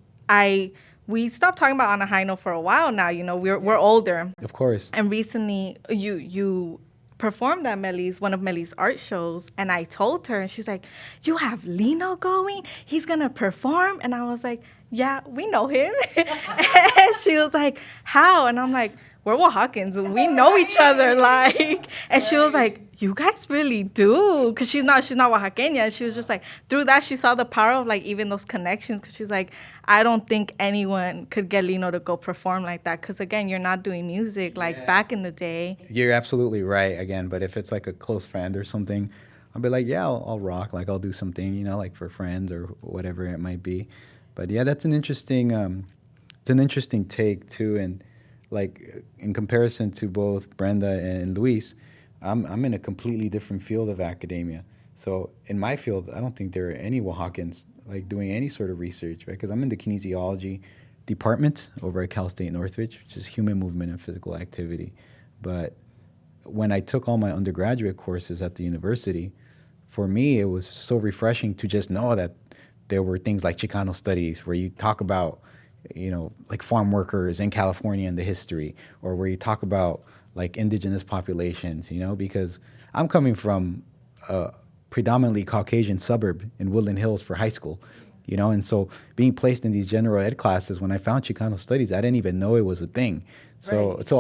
Speaker 1: we stopped talking about On a High Note for a while now. We're older.
Speaker 3: Of course.
Speaker 1: And recently, you performed at one of Melly's art shows, and I told her, and she's like, "You have Lino going? He's gonna perform?" And I was like, "Yeah, we know him." And she was like, "How?" And I'm like, "We're Oaxacans. We know each other." Like, and she was like, "You guys really do?" Because she's not Oaxaqueña. She was just like, through that, she saw the power of like even those connections. Because she's like, I don't think anyone could get Lino to go perform like that. Because again, you're not doing music like back in the day.
Speaker 3: You're absolutely right again. But if it's like a close friend or something, I'll be like, yeah, I'll rock. Like I'll do something, like for friends or whatever it might be. But yeah, that's an interesting, take too. And like in comparison to both Brenda and Luis, I'm in a completely different field of academia. So in my field, I don't think there are any Oaxacans like doing any sort of research, right? Because I'm in the kinesiology department over at Cal State Northridge, which is human movement and physical activity. But when I took all my undergraduate courses at the university, for me, it was so refreshing to just know that there were things like Chicano studies where you talk about, like farm workers in California and the history, or where you talk about like indigenous populations, because I'm coming from a predominantly Caucasian suburb in Woodland Hills for high school, and so being placed in these general ed classes, when I found Chicano studies, I didn't even know it was a thing. So
Speaker 1: Right.
Speaker 3: so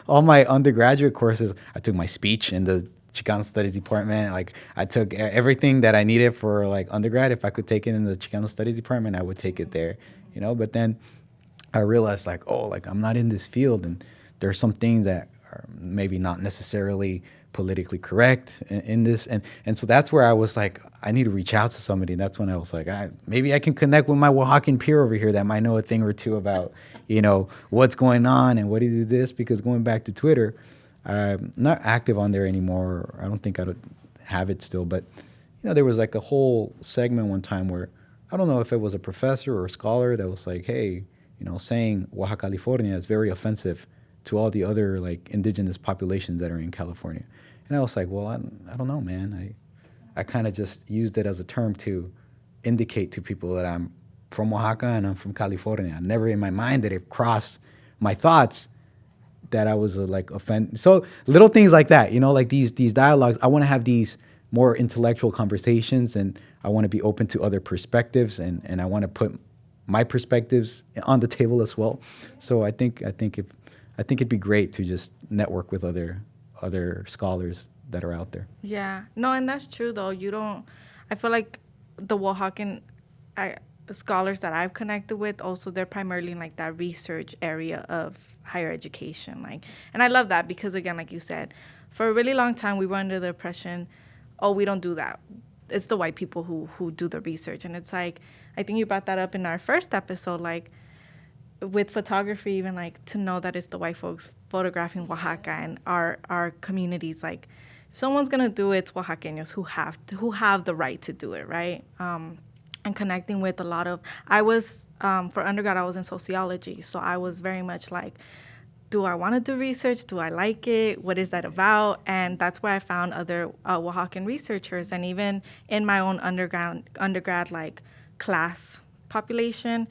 Speaker 3: all my undergraduate courses, I took my speech in the Chicano studies department. Like I took everything that I needed for like undergrad. If I could take it in the Chicano studies department, I would take it there, But then I realized like, oh, like I'm not in this field, and there are some things that are maybe not necessarily politically correct in this, and so that's where I was like, I need to reach out to somebody. And that's when I was like, maybe I can connect with my Oaxacan peer over here that might know a thing or two about, what's going on and what do you do this. Because going back to Twitter, I'm not active on there anymore. I don't think I would have it still, but there was like a whole segment one time where I don't know if it was a professor or a scholar that was like, hey, saying Oaxaca, California is very offensive to all the other like indigenous populations that are in California. And I was like, well, I don't know, man. I kind of just used it as a term to indicate to people that I'm from Oaxaca and I'm from California. Never in my mind did it cross my thoughts that I was like offended. So little things like that, like these dialogues. I want to have these more intellectual conversations, and I want to be open to other perspectives, and I want to put my perspectives on the table as well. So I think it'd be great to just network with other scholars that are out there.
Speaker 1: Yeah. No, and that's true, though. I feel like the Oaxacan scholars that I've connected with, also, they're primarily in, like, that research area of higher education. Like, and I love that because, again, like you said, for a really long time, we were under the impression, oh, we don't do that. It's the white people who do the research. And it's like, I think you brought that up in our first episode, like, with photography, even like to know that it's the white folks photographing Oaxaca and our communities. Like, if someone's gonna do it, it's Oaxaqueños who have the right to do it, right? And connecting with a lot of, I was for undergrad, I was in sociology, so I was very much like, do I want to do research? Do I like it? What is that about? And that's where I found other Oaxacan researchers, and even in my own undergrad like class population,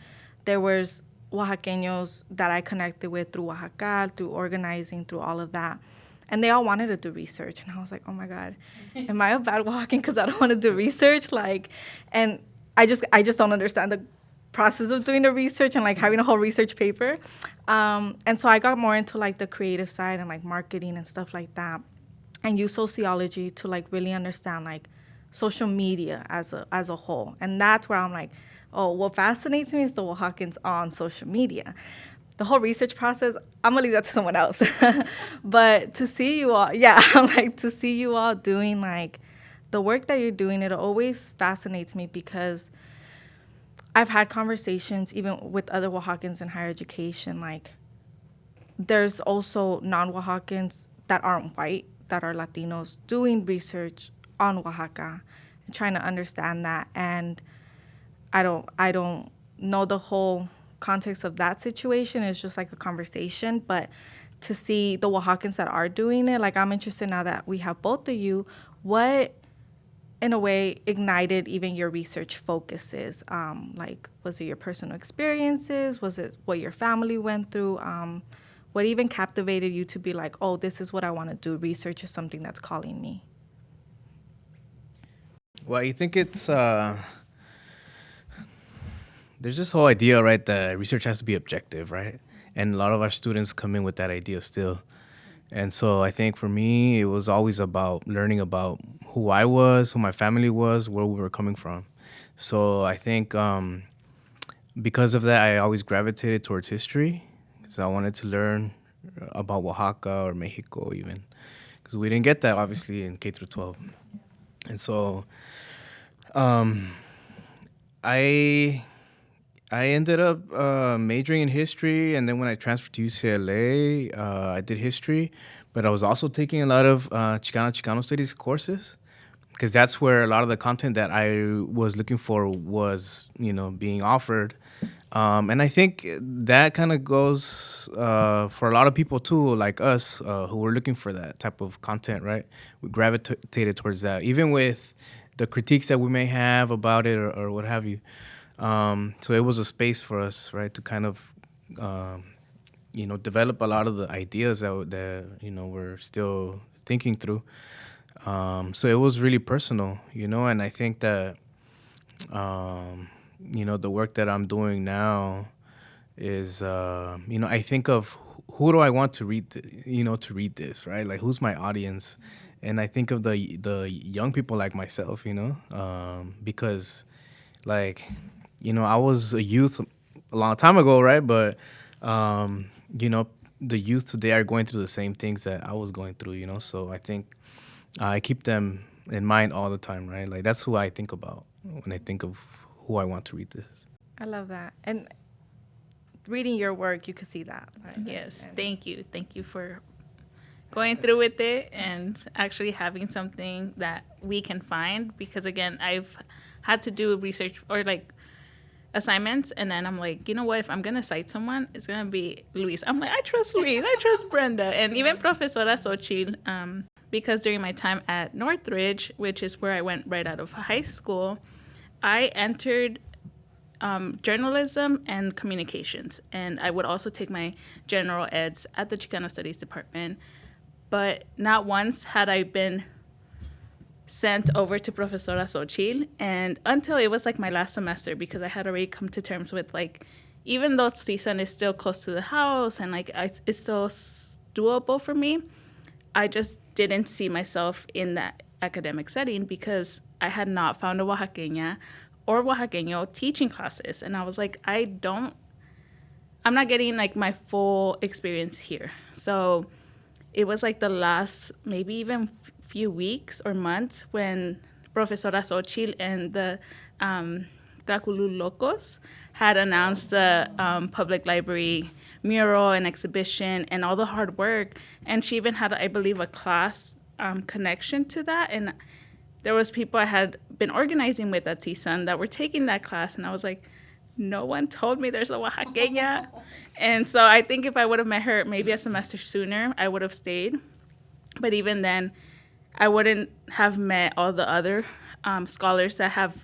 Speaker 1: there was Oaxaqueños that I connected with through Oaxaca, through organizing, through all of that. And they all wanted to do research. And I was like, oh my God, am I a bad Oaxacan because I don't want to do research? Like, and I just don't understand the process of doing the research and like having a whole research paper. And so I got more into like the creative side and like marketing and stuff like that, and use sociology to like really understand like social media as a whole. And that's where I'm like, oh, what fascinates me is the Oaxacans on social media. The whole research process, I'm gonna leave that to someone else. But to see you all, yeah, I'm like, to see you all doing like the work that you're doing, it always fascinates me because I've had conversations even with other Oaxacans in higher education. Like, there's also non-Oaxacans that aren't white, that are Latinos, doing research on Oaxaca and trying to understand that. And I don't know the whole context of that situation. It's just like a conversation, but to see the Oaxacans that are doing it, like I'm interested now that we have both of you, what in a way ignited even your research focuses? Like, was it your personal experiences? Was it what your family went through? What even captivated you to be like, oh, this is what I want to do? Research is something that's calling me.
Speaker 4: Well, you think it's there's this whole idea, right, that research has to be objective, right? And a lot of our students come in with that idea still. And so I think for me, it was always about learning about who I was, who my family was, where we were coming from. So I think because of that, I always gravitated towards history. So I wanted to learn about Oaxaca or Mexico even, because we didn't get that obviously in K through 12. And so I ended up majoring in history, and then when I transferred to UCLA, I did history, but I was also taking a lot of Chicano studies courses, because that's where a lot of the content that I was looking for was, being offered. And I think that kind of goes for a lot of people too, like us, who were looking for that type of content, right? We gravitated towards that, even with the critiques that we may have about it or what have you. So it was a space for us, right, to kind of, develop a lot of the ideas that we're still thinking through. So it was really personal, and I think that, the work that I'm doing now is, I think of who do I want to read, to read this, right? Like, who's my audience? And I think of the young people like myself, because, like, I was a youth a long time ago, right? But, the youth today are going through the same things that I was going through, So I think I keep them in mind all the time, right? Like, that's who I think about when I think of who I want to read this.
Speaker 1: I love that. And reading your work, you could see that. Right?
Speaker 2: Yes, thank you. Thank you for going through with it and actually having something that we can find. Because, again, I've had to do research or, like, assignments, and then I'm like, you know what, if I'm gonna cite someone, it's gonna be Luis. I'm like, I trust Luis, I trust Brenda, and even Profesora Xochitl, because during my time at Northridge, which is where I went right out of high school, I entered journalism and communications, and I would also take my general eds at the Chicano Studies department, but not once had I been sent over to Profesora Xochitl, and until it was like my last semester, because I had already come to terms with, like, even though CSUN is still close to the house and like it's still doable for me, I just didn't see myself in that academic setting because I had not found a Oaxaqueña or Oaxaqueño teaching classes, and I was like, I'm not getting like my full experience here. So it was like the last maybe even few weeks or months when Profesora Xochitl and the Tlaculu Locos had announced the public library mural and exhibition and all the hard work. And she even had, I believe, a class connection to that. And there was people I had been organizing with at CSUN that were taking that class. And I was like, no one told me there's a Oaxaqueña. And so I think if I would have met her maybe a semester sooner, I would have stayed. But even then, I wouldn't have met all the other scholars that have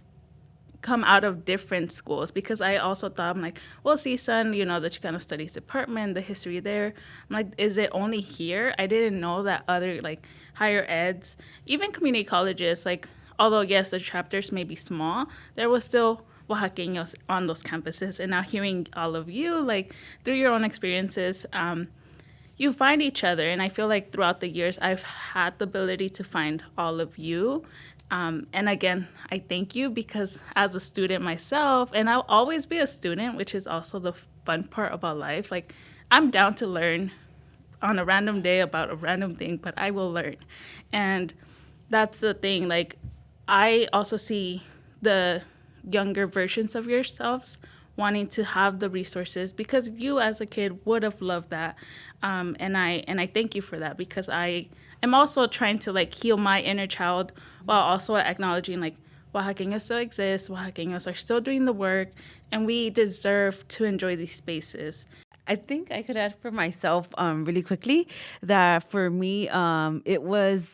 Speaker 2: come out of different schools, because I also thought, I'm like, well, CSUN, the Chicano Studies department, the history there. I'm like, is it only here? I didn't know that other, like, higher eds, even community colleges, like, although, yes, the chapters may be small, there was still Oaxaqueños on those campuses. And now hearing all of you, like, through your own experiences, you find each other. And I feel like throughout the years, I've had the ability to find all of you. And again, I thank you, because as a student myself, and I'll always be a student, which is also the fun part about life. Like, I'm down to learn on a random day about a random thing, but I will learn. And that's the thing. Like, I also see the younger versions of yourselves wanting to have the resources, because you as a kid would have loved that. And I thank you for that, because I am also trying to like heal my inner child while also acknowledging like Oaxaqueños still exist, Oaxaqueños are still doing the work, and we deserve to enjoy these spaces.
Speaker 5: I think I could add for myself really quickly that for me, it was.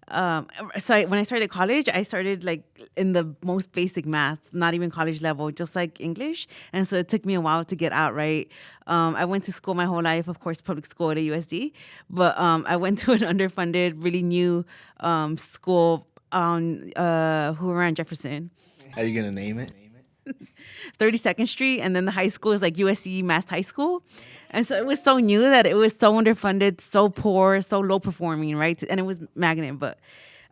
Speaker 5: When I started college, I started like in the most basic math, not even college level, just like English. And so it took me a while to get out, right? I went to school my whole life, of course, public school at a USD, but I went to an underfunded, really new school on Hoover and Jefferson.
Speaker 4: Are you gonna name it?
Speaker 5: 32nd Street, and then the high school is like USC Mass High School. And so it was so new that it was so underfunded, so poor, so low performing, right? And it was magnet, but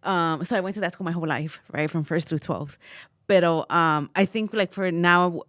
Speaker 5: so I went to that school my whole life, right, from first through 12th. But I think like for now,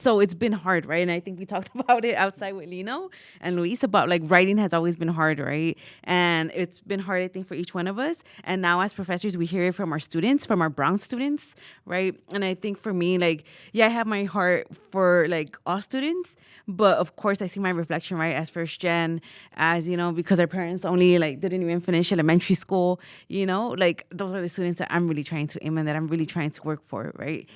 Speaker 5: so it's been hard, right? And I think we talked about it outside with Lino and Luis about like writing has always been hard, right? And it's been hard, I think, for each one of us. And now as professors, we hear it from our students, from our brown students, right? And I think for me, like, yeah, I have my heart for like all students. But of course, I see my reflection, right, as first gen, as, you know, because our parents only like didn't even finish elementary school, you know, like those are the students that I'm really trying to aim and that I'm really trying to work for, right?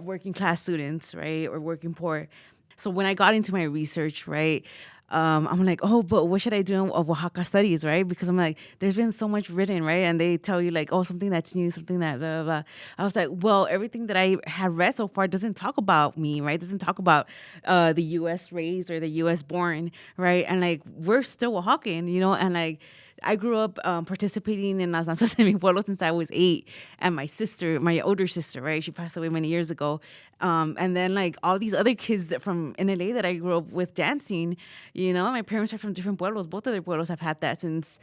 Speaker 5: Working class students, right, or working poor. So when I got into my research, right, I'm like, oh, but what should I do in Oaxaca studies, right? Because I'm like, there's been so much written, right? And they tell you like, oh, something that's new, something that blah, blah, blah. I was like, well, everything that I have read so far doesn't talk about me, right? Doesn't talk about the U.S. raised or the U.S. born, right? And like, we're still Oaxacan, you know? And like, I grew up participating in Las Danzas de mi Pueblo since I was 8. And my sister, my older sister, right, she passed away many years ago. And then like all these other kids from in LA that I grew up with dancing, you know, my parents are from different pueblos. Both of their pueblos have had that since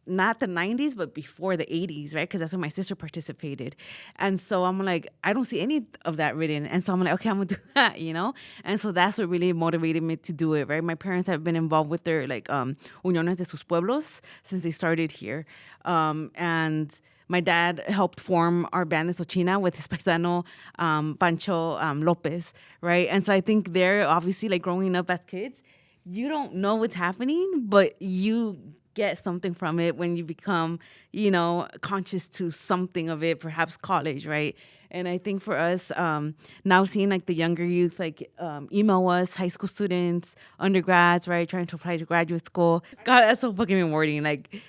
Speaker 5: not the 90s, but before the 80s, right? Because that's when my sister participated. And so I'm like, I don't see any of that written. And so I'm like, okay, I'm going to do that, you know? And so that's what really motivated me to do it, right? My parents have been involved with their, like, Uniones de sus Pueblos since they started here. And my dad helped form our band de Xochina with his paisano, Pancho Lopez, right? And so I think they're obviously, like, growing up as kids, you don't know what's happening, but you get something from it when you become, you know, conscious to something of it, perhaps college, right? And I think for us, now seeing like the younger youth, like email us, high school students, undergrads, right, trying to apply to graduate school. God, that's so fucking rewarding. Like,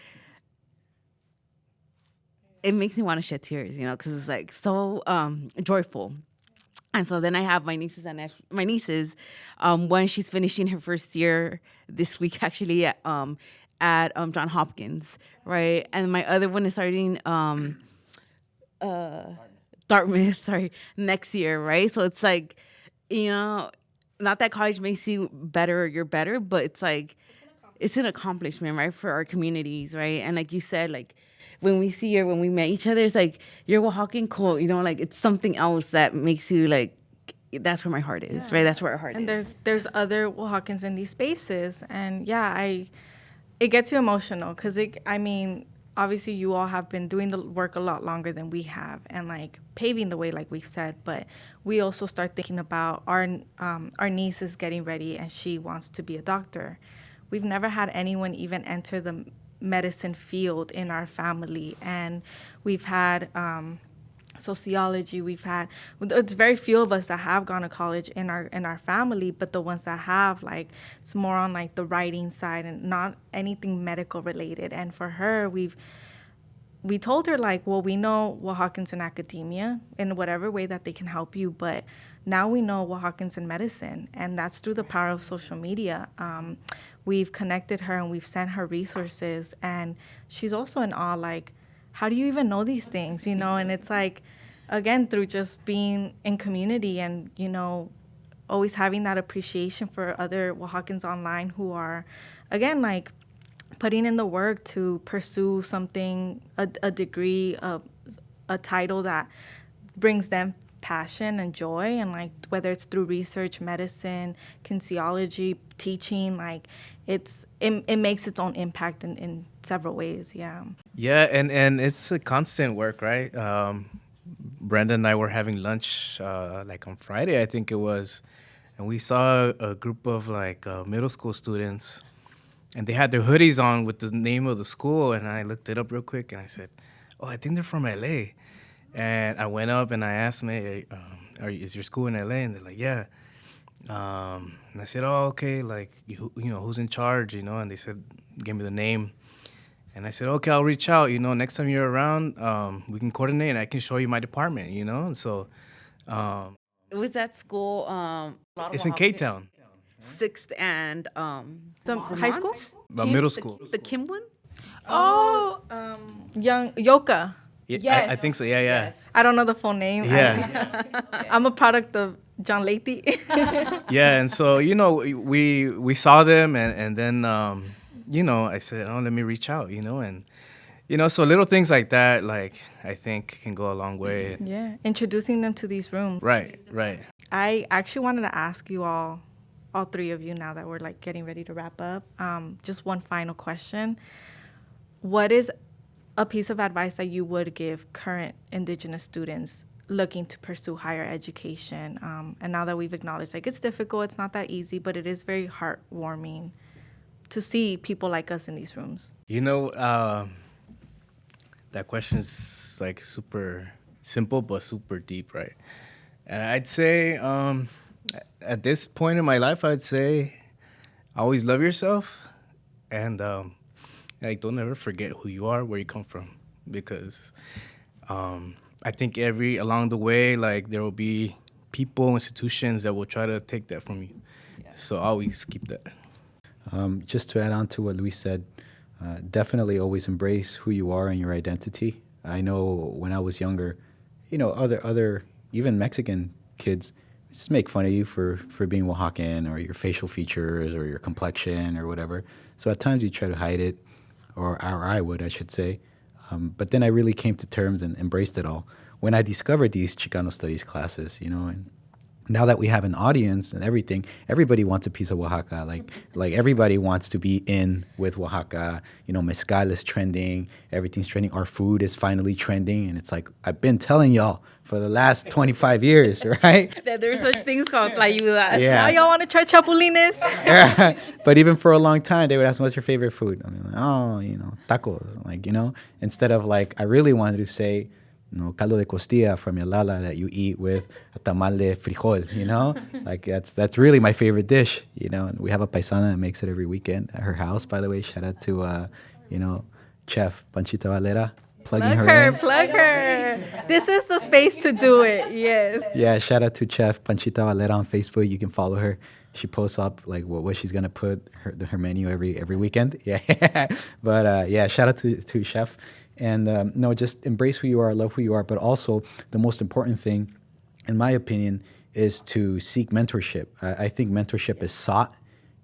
Speaker 5: it makes me want to shed tears, you know, because it's like so joyful. And so then I have my nieces one, she's finishing her first year this week, actually, at John Hopkins, right? And my other one is starting Dartmouth, next year, right? So it's like, you know, not that college makes you better or you're better, but it's like, it's an accomplishment, right, for our communities, right? And like you said, like, when we see her, when we met each other, it's like, you're Oaxacan, cool, you know, like, it's something else that makes you, like, that's where my heart is, right? That's where our heart is.
Speaker 1: And there's other Oaxacans in these spaces, and yeah, it gets you emotional, because I mean, obviously you all have been doing the work a lot longer than we have, and like paving the way, like we've said, but we also start thinking about our niece is getting ready and she wants to be a doctor. We've never had anyone even enter the medicine field in our family, and we've had sociology, it's very few of us that have gone to college in our family, but the ones that have, like, it's more on like the writing side and not anything medical related. And for her, we told her, like, well, we know Oaxacans in academia in whatever way that they can help you, but now we know Oaxacans in medicine, and that's through the power of social media. We've connected her and we've sent her resources, and she's also in awe, like, how do you even know these things, you know? And it's like, again, through just being in community and, you know, always having that appreciation for other Oaxacans online who are, again, like, putting in the work to pursue something, a degree, a title that brings them passion and joy, and like whether it's through research, medicine, kinesiology, teaching, like it makes its own impact in several ways.
Speaker 4: Yeah, and it's a constant work, right? Brenda and I were having lunch like on Friday, I think it was, and we saw a group of like middle school students, and they had their hoodies on with the name of the school. And I looked it up real quick, and I said, "Oh, I think they're from LA." And I went up and I asked them, "Hey, is your school in LA?" And they're like, "Yeah." And I said, "Oh, okay. Like, who's in charge?" And they said, gave me the name. And I said, "Okay, I'll reach out. Next time you're around, we can coordinate, and I can show you my department." And so
Speaker 5: It was at school.
Speaker 4: it's in K-Town,
Speaker 5: 6th and
Speaker 1: High school?
Speaker 4: middle school.
Speaker 5: The Kim one.
Speaker 1: Oh, young Yoka.
Speaker 4: Yeah,
Speaker 5: Yes.
Speaker 4: I think so. Yeah, yeah.
Speaker 5: Yes.
Speaker 1: I don't know the full name.
Speaker 4: Yeah.
Speaker 1: I'm a product of John Leite.
Speaker 4: Yeah, and so we saw them, and then I said, "Oh, let me reach out," and so little things like that, like, I think can go a long way.
Speaker 1: Yeah, introducing them to these rooms.
Speaker 4: Right.
Speaker 1: I actually wanted to ask you all three of you, now that we're like getting ready to wrap up, just one final question. What is a piece of advice that you would give current Indigenous students looking to pursue higher education? And now that we've acknowledged, like, it's difficult, it's not that easy, but it is very heartwarming to see people like us in these rooms.
Speaker 4: That question is like super simple but super deep, right? And I'd say at this point in my life, I'd say always love yourself, and like, don't ever forget who you are, where you come from, because I think along the way, like, there will be people, institutions that will try to take that from you. Yeah. So always keep that.
Speaker 3: Just to add on to what Luis said, definitely always embrace who you are and your identity. I know when I was younger, other even Mexican kids just make fun of you for being Oaxacan, or your facial features, or your complexion, or whatever. So at times you try to hide it, or I would, I should say. But then I really came to terms and embraced it all when I discovered these Chicano studies classes, and now that we have an audience and everything, everybody wants a piece of Oaxaca. Like everybody wants to be in with Oaxaca. Mezcal is trending. Everything's trending. Our food is finally trending. And it's like, I've been telling y'all for the last 25 years, right?
Speaker 5: That there's such things called tlayudas.
Speaker 3: Yeah.
Speaker 1: Now y'all want to try chapulines?
Speaker 3: Yeah. But even for a long time, they would ask, what's your favorite food? I mean, tacos. Like, instead of like, I really wanted to say, caldo de costilla from your lala that you eat with a tamal de frijol, Like, that's really my favorite dish, And we have a paisana that makes it every weekend at her house, by the way. Shout out to, Chef Panchita Valera. Plugging
Speaker 1: Plug her. This is the space to do it, yes.
Speaker 3: Yeah, shout out to Chef Panchita Valera on Facebook. You can follow her. She posts up like what she's gonna put her menu every weekend. Yeah, but yeah, shout out to Chef. And no, just embrace who you are, love who you are, but also the most important thing, in my opinion, is to seek mentorship. I think mentorship is sought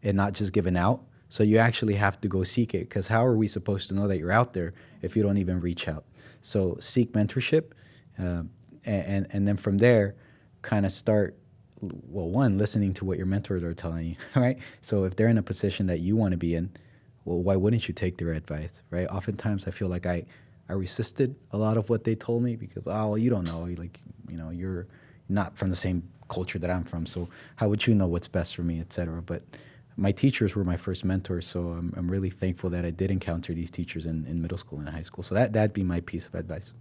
Speaker 3: and not just given out. So you actually have to go seek it, because how are we supposed to know that you're out there if you don't even reach out? So seek mentorship, and then from there, kind of start, well, one, listening to what your mentors are telling you, right? So if they're in a position that you want to be in, well, why wouldn't you take their advice, right? Oftentimes I feel like I resisted a lot of what they told me because, you don't know, like, you're not from the same culture that I'm from, so how would you know what's best for me, etc. But my teachers were my first mentors, so I'm really thankful that I did encounter these teachers in middle school and high school. So that'd be my piece of advice.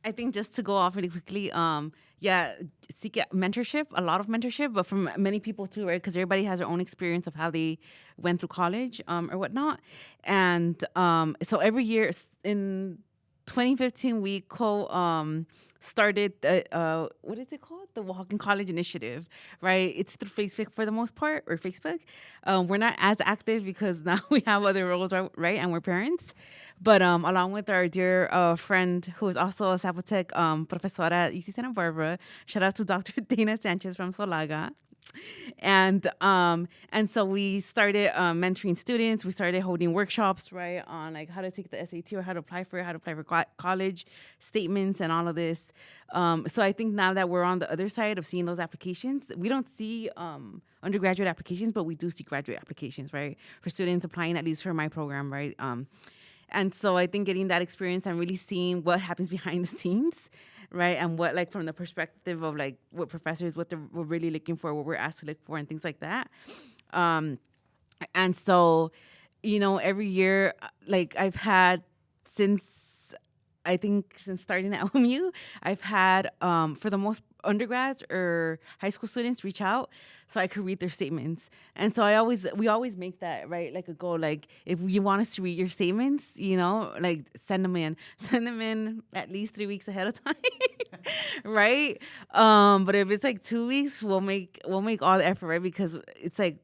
Speaker 5: I think just to go off really quickly, seek mentorship, a lot of mentorship, but from many people too, right? Because everybody has their own experience of how they went through college or whatnot. And so every year in 2015, we started what is it called? The Oaxacan College Initiative, right? It's through Facebook for the most part, or Facebook. We're not as active because now we have other roles, right? And we're parents. But along with our dear friend, who is also a Zapotec professora at UC Santa Barbara, shout out to Dr. Dana Sanchez from Solaga. And so we started mentoring students. We started holding workshops, right, on like how to take the SAT or how to apply for college statements and all of this. So I think now that we're on the other side of seeing those applications, we don't see undergraduate applications, but we do see graduate applications, right, for students applying, at least for my program, right. And so I think getting that experience and really seeing what happens behind the scenes, right? And what, like, from the perspective of, like, what professors, what we're really looking for, what we're asked to look for, and things like that. And so, you know, every year, like, I've had since starting at OMU, I've had, for the most undergrads or high school students reach out so I could read their statements. And so we always make that, right, like a goal. Like, if you want us to read your statements, you know, like, send them in at least 3 weeks ahead of time. Right? But if it's like 2 weeks, we'll make all the effort, right? Because it's like,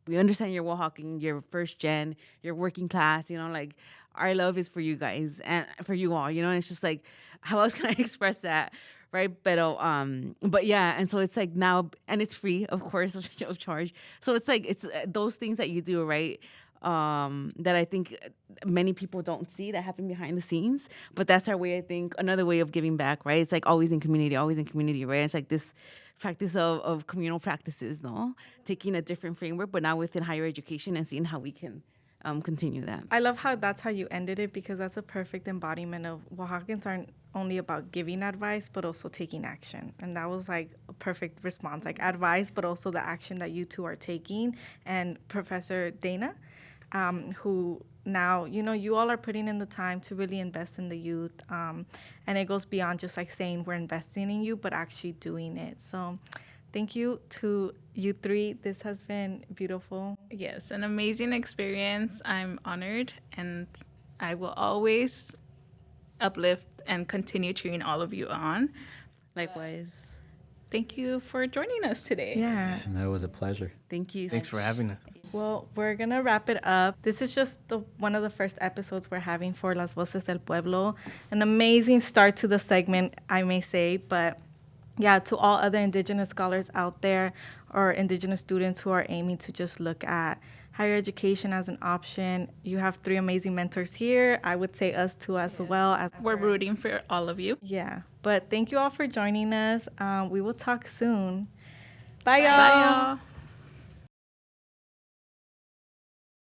Speaker 5: we understand you're Oaxacan, you're first gen, you're working class, you know, like, our love is for you guys and for you all, you know, and it's just like, how else can I express that? Right. But yeah. And so it's like now, and it's free, of course, no charge. So it's like, it's those things that you do, right? That I think many people don't see that happen behind the scenes, but that's our way, I think, another way of giving back, right? It's like always in community, right? It's like this practice of communal practices, no? Taking a different framework, but now within higher education and seeing how we can continue that.
Speaker 1: I love how that's how you ended it, because that's a perfect embodiment of Oaxacans aren't only about giving advice, but also taking action. And that was like a perfect response, like advice, but also the action that you two are taking. And Professor Dana, who now, you know, you all are putting in the time to really invest in the youth. And it goes beyond just like saying we're investing in you, but actually doing it. So thank you to you three. This has been beautiful.
Speaker 2: Yes, an amazing experience. I'm honored, and I will always uplift and continue cheering all of you on.
Speaker 5: Likewise.
Speaker 2: Thank you for joining us today.
Speaker 1: Yeah.
Speaker 3: And that was a pleasure.
Speaker 5: Thank you.
Speaker 4: Thanks for having us.
Speaker 1: Well, we're going to wrap it up. This is just one of the first episodes we're having for Las Voces del Pueblo. An amazing start to the segment, I may say. But yeah, to all other Indigenous scholars out there or Indigenous students who are aiming to just look at higher education as an option, you have three amazing mentors here. I would say us too as well.
Speaker 2: We're rooting for all of you.
Speaker 1: Yeah. But thank you all for joining us. We will talk soon. Bye, y'all.
Speaker 2: Bye, y'all.